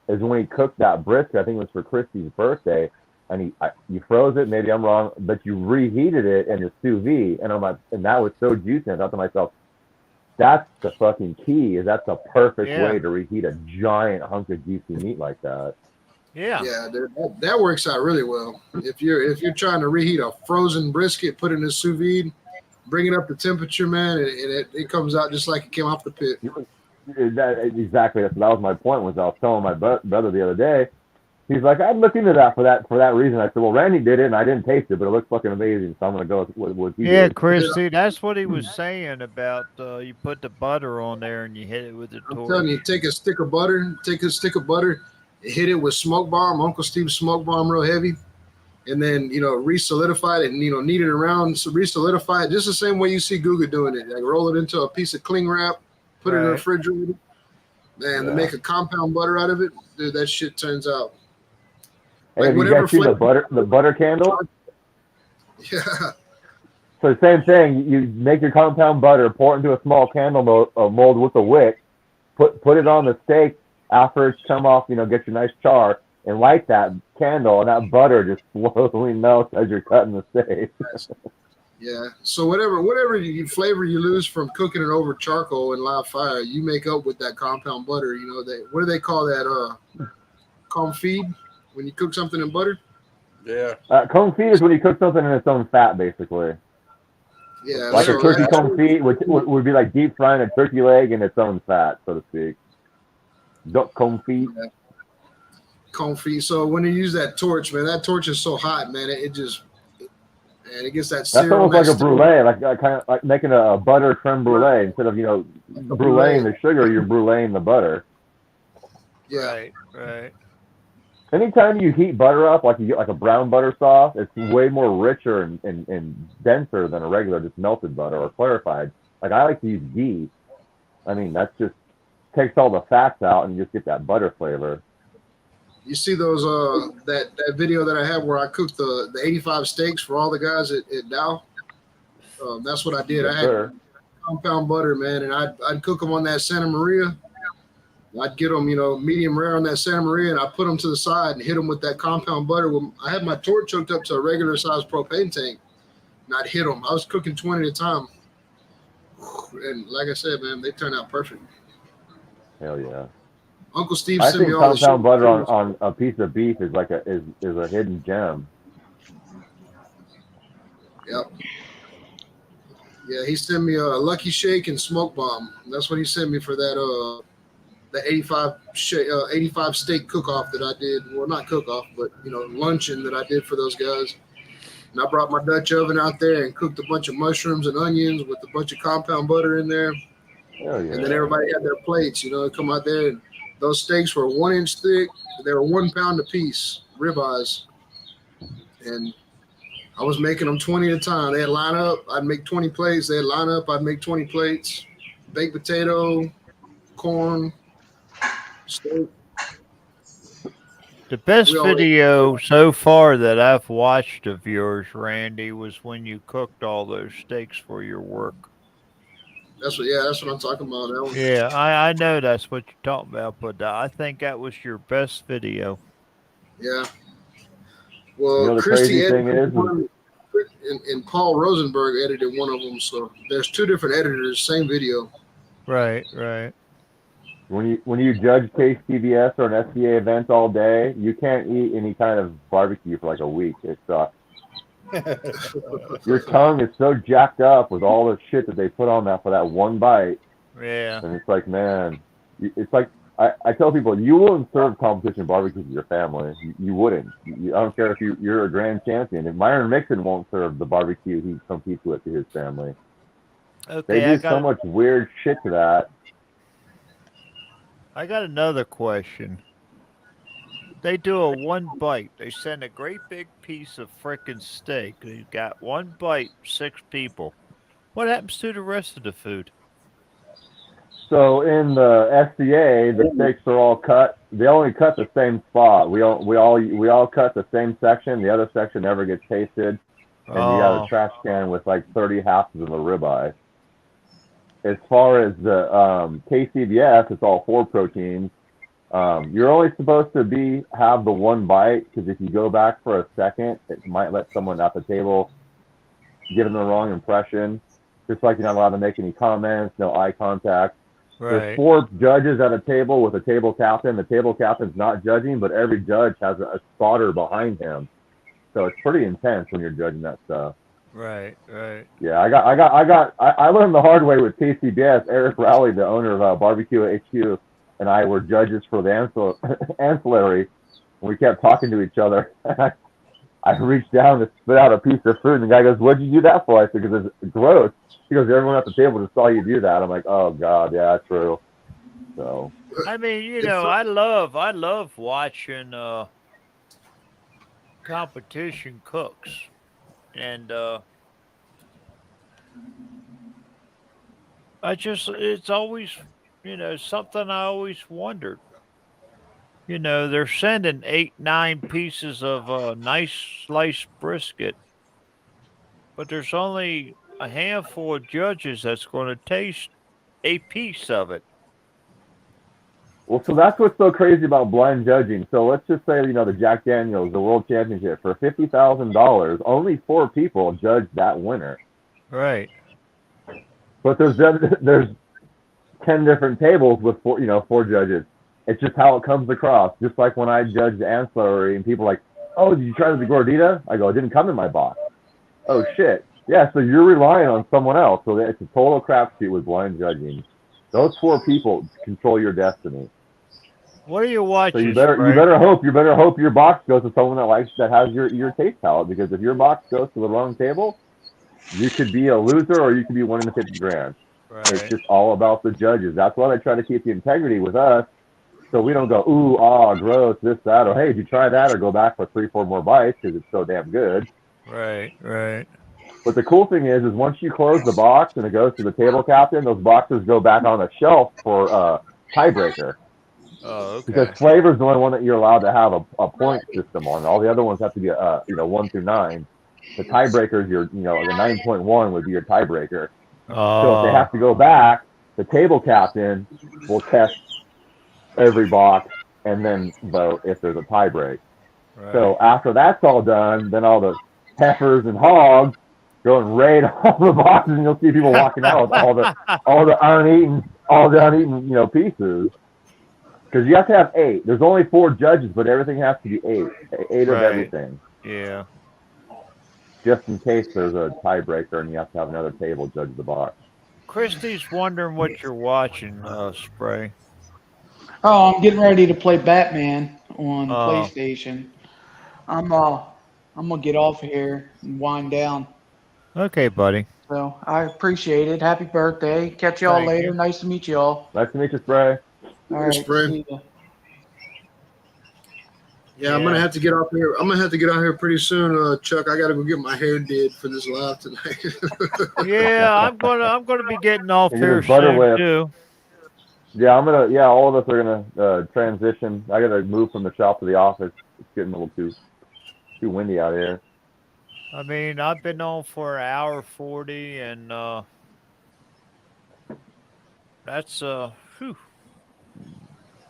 is when he cooked that brisket. I think it was for Christy's birthday, and you froze it. Maybe I'm wrong, but you reheated it in the sous vide, and I'm like, and that was so juicy. I thought to myself, that's the fucking key. That's the perfect Yeah. way to reheat a giant hunk of juicy meat like that. Yeah. Yeah, that works out really well. If you're trying to reheat a frozen brisket, put it in a sous vide, bring it up to temperature, man, and it comes out just like it came off the pit. Exactly. That was my point. Was I was telling my brother the other day. He's like, I'd look into that for that reason. I said, well, Randy did it, and I didn't taste it, but it looks fucking amazing. So I'm gonna go with what he Yeah, did. Christy, that's what he was saying about you put the butter on there and you hit it with the I'm torch. telling you, take a stick of butter, hit it with smoke bomb, Uncle Steve's smoke bomb, real heavy, and then re-solidify it and knead it around, so re-solidify it just the same way you see Guga doing it. Like roll it into a piece of cling wrap, put it in the Right. refrigerator, man. To make a compound butter out of it, dude, that shit turns out. Hey, Like have you whatever guys seen the flavor- butter candle? Yeah, So the same thing. You make your compound butter, pour it into a small candle mold with a wick, put it on the steak after it's come off. Get your nice char and light that candle, and that butter just slowly melts as you're cutting the steak. yeah. So whatever flavor you lose from cooking it over charcoal and live fire, you make up with that compound butter. What do they call that? Confit. When you cook something in butter. Yeah. Confit is when you cook something in its own fat, basically. Yeah, Like so a turkey that's- confit would be like deep frying a turkey leg in its own fat, so to speak. Duck confit. Confit. So when you use that torch, man, that torch is so hot, man. It just, it gets that. That's serum, almost like that a brulee, like kind of like making a butter creme brulee instead of bruleeing the sugar, you're bruleeing the butter. Yeah, Right. Anytime you heat butter up, like you get like a brown butter sauce, it's way more richer and denser than a regular just melted butter or clarified. Like I like to use ghee. I mean, that's just takes all the fats out and you just get that butter flavor. you see those that video that I have where I cooked the 85 steaks for all the guys at Dow. That's what I did. Yes, I had sir. compound butter, man, and I'd cook them on that Santa Maria. I'd get them, medium rare on that Santa Maria, and I put them to the side and hit them with that compound butter. I had my torch hooked up to a regular size propane tank, and I'd hit them. I was cooking 20 at a time, and like I said, man, they turned out perfect. Hell yeah. Uncle Steve I sent think me all the compound shit. butter on a piece of beef is like is a hidden gem. Yep. Yeah, he sent me a Lucky Shake and Smoke Bomb. That's what he sent me for that the 85 steak cook-off that I did. Well, not cook-off, but luncheon that I did for those guys. And I brought my Dutch oven out there and cooked a bunch of mushrooms and onions with a bunch of compound butter in there. Hell yeah. And then everybody had their plates, come out there, and those steaks were 1 inch thick. They were 1 pound a piece, ribeyes. And I was making them 20 at a time. They'd line up. I'd make 20 plates. They'd line up. I'd make 20 plates. Baked potato, corn, steak. The best We always- video so far that I've watched of yours, Randy, was when you cooked all those steaks for your work. That's what I'm talking about. That was, Yeah, I know that's what you're talking about, but I think that was your best video. yeah. Well, You know, the Christy crazy thing edited is- one, and Paul Rosenberg edited one of them. So there's two different editors, same video. Right, right. When you judge KCBS or an SBA event all day, you can't eat any kind of barbecue for like a week. It sucks. Your tongue is so jacked up with all the shit that they put on that for that one bite, Yeah. and it's like, man, it's like I tell people, you wouldn't serve competition barbecue to your family. You wouldn't. I don't care if you're a grand champion. If Myron Mixon won't serve the barbecue he competes with to his family. Okay, They do so much weird shit to that. I got another question. They do a one bite. They send a great big piece of frickin' steak. You got one bite, 6 people. What happens to the rest of the food? So in the SCA, the steaks are all cut. They only cut the same spot. We all cut the same section. The other section never gets tasted. And you got a trash can with like 30 halves of a ribeye. As far as the KCBS, it's all 4 proteins. You're only supposed to have the one bite, because if you go back for a second, it might let someone at the table give them the wrong impression. Just like you're not allowed to make any comments, no eye contact. There's Right. 4 judges at a table with a table captain. The table captain's not judging, but every judge has a spotter behind him. So it's pretty intense when you're judging that stuff. Right, right. Yeah, I learned the hard way with KCBS. Eric Rowley, the owner of Barbecue HQ, and I were judges for the ancillary. And we kept talking to each other. I reached down to spit out a piece of food, and the guy goes, "What'd you do that for?" I said, "Because it's gross." He goes, "Everyone at the table just saw you do that." I'm like, "Oh God, yeah, true." So I mean, you know, I love watching competition cooks, and it's always, you know, something I always wondered. You know, they're sending 8, 9 pieces of nice sliced brisket, but there's only a handful of judges that's going to taste a piece of it. Well, so that's what's so crazy about blind judging. So let's just say, you know, the Jack Daniels, the World Championship, for $50,000, only 4 people judged that winner. Right. But there's 10 different tables with 4 judges. It's just how it comes across. Just like when I judged the ancillary and people are like, "Oh, did you try the gordita?" I go, "It didn't come in my box." "Oh shit." Yeah, so you're relying on someone else. So it's a total crapshoot with blind judging. Those 4 people control your destiny. What are you watching? So you better hope your box goes to someone that has your taste palette, because if your box goes to the wrong table, you could be a loser or you could be winning the $50,000. Right. It's just all about the judges. That's why they try to keep the integrity with us, so we don't go, "Ooh, gross, this, that," or "Hey, did you try that?" or go back for 3, 4 more bites because it's so damn good. Right, right. But the cool thing is once you close the box and it goes to the table captain, those boxes go back on the shelf for tiebreaker. Oh, okay. Because flavor is the only one that you're allowed to have a point system on. All the other ones have to be 1 through 9. The tiebreaker is the 9.1 would be your tiebreaker. So if they have to go back, the table captain will test every box and then vote if there's a tie break. Right. So after that's all done, then all the heifers and hogs go and raid all the boxes, and you'll see people walking out with all the uneaten pieces. Because you have to have 8. There's only 4 judges, but everything has to be 8. 8 of Right. everything. Yeah. Just in case there's a tiebreaker and you have to have another table judge the box. Christy's wondering what you're watching, Spray. Oh, I'm getting ready to play Batman on Oh. PlayStation. I'm gonna get off of here and wind down. Okay, buddy. So I appreciate it. Happy birthday. Catch y'all Thank later. you. Nice to meet y'all. Nice to meet you, Spray. All right. Spray. See ya. Yeah, I'm gonna have to get out here. I'm gonna have to get out here pretty soon, Chuck. I gotta go get my hair did for this live tonight. Yeah, I'm gonna be getting off You're here gonna butter soon whip. too. Yeah, all of us are gonna transition. I gotta move from the shop to the office. It's getting a little too windy out here. I mean, I've been on for an hour 40, and that's whew,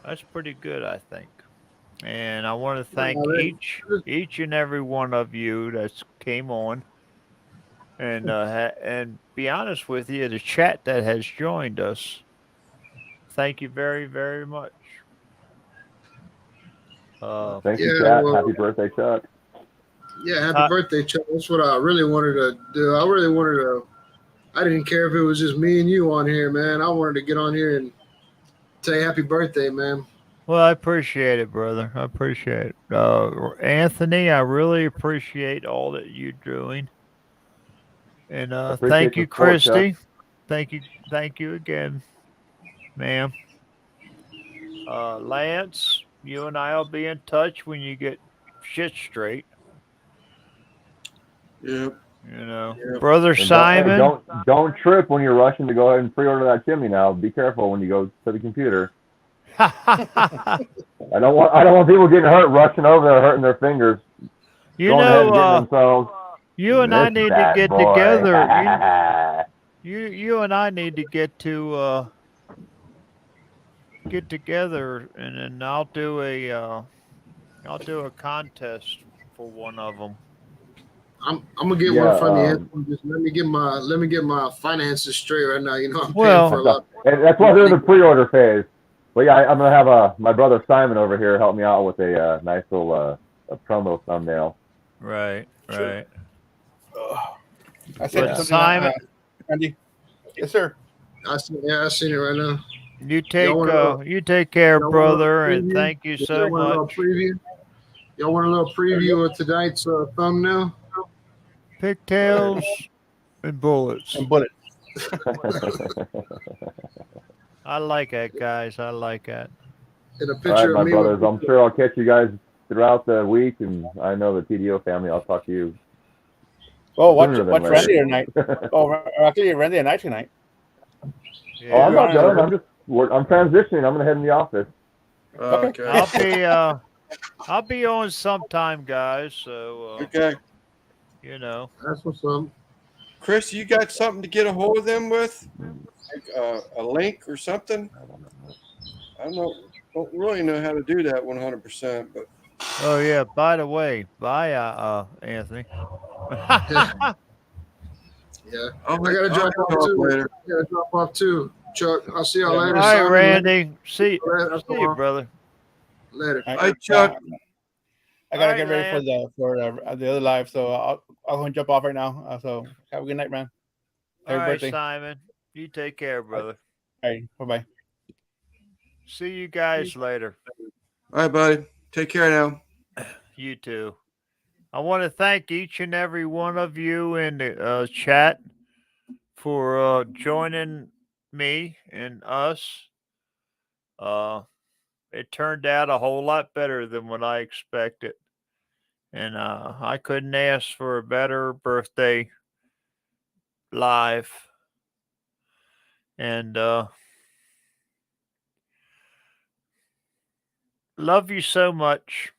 that's pretty good, I think. And I want to thank each and every one of you that's came on, and and be honest with you, the chat that has joined us. Thank you very, very much. Thank you, Yeah, chat. well- Happy birthday, Chuck. Yeah, happy birthday, Chuck. That's what I really wanted to do. I didn't care if it was just me and you on here, man. I wanted to get on here and say happy birthday, man. Well, I appreciate it, brother. I appreciate it. Anthony, I really appreciate all that you're doing. And Appreciate thank the you, support, Chuck. Christy. Thank you again, ma'am. Lance, you and I'll be in touch when you get shit straight. Yep. You know, Yep. brother And Simon. don't trip when you're rushing to go ahead and pre-order that chimney now. Be careful when you go to the computer. I don't want people getting hurt rushing over there, hurting their fingers. You going ahead and getting know, themselves. you and I This need to bad get boy. together. You and I need to get together, and then I'll do a contest for one of them. I'm gonna get Yeah, one from you. Just let me get my finances straight right now. You know, I'm Well- paying for a lot. And that's why they're in the pre-order phase. But yeah, I'm gonna have my brother Simon over here help me out with a nice little a promo thumbnail. Right. I But said something, Simon- Andy. Yes, sir. I seen it right now. You take wanna- you take care, y'all wanna brother, and preview? thank you so Y'all want a little much. preview? Y'all want a little preview of tonight's thumbnail? Pigtails and bullets. And bullet. I like that, guys. I like that. In a All right, picture my of me. brothers. I'm sure I'll catch you guys throughout the week, and I know the TDO family. I'll talk to you. Oh, watch Sooner than later. Randy tonight. Actually, Randy and I tonight. Yeah. Oh, I'm not Yeah. done. I'm transitioning. I'm gonna head in the office. Okay. I'll be on sometime, guys. So Okay. you know. That's what's up. Chris, you got something to get a hold of them with? Like a link or something? I don't really know how to do that 100%, but Oh yeah. By the way, bye, Anthony. Yeah. I'll I gotta drop talk off too. later. I gotta drop off too. Chuck, I'll see y'all Yeah. later. All right, Simon. Randy. See Later, you, brother. Later. Hi, Chuck. I gotta All get right, ready for the other live, so I'll go and jump off right now. So have a good night, man. All Happy right, birthday. Simon. You take care, brother. All right, bye. See you guys later. All right, buddy. Take care now. You too. I want to thank each and every one of you in the chat for joining me and us. It turned out a whole lot better than what I expected. And I couldn't ask for a better birthday live. And love you so much.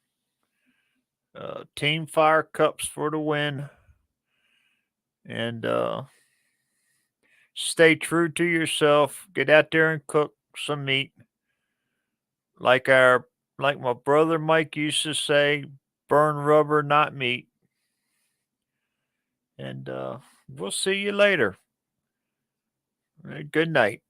Team Fire Cups for the win. And stay true to yourself. Get out there and cook some meat. Like my brother Mike used to say, burn rubber, not meat. And we'll see you later. Good night.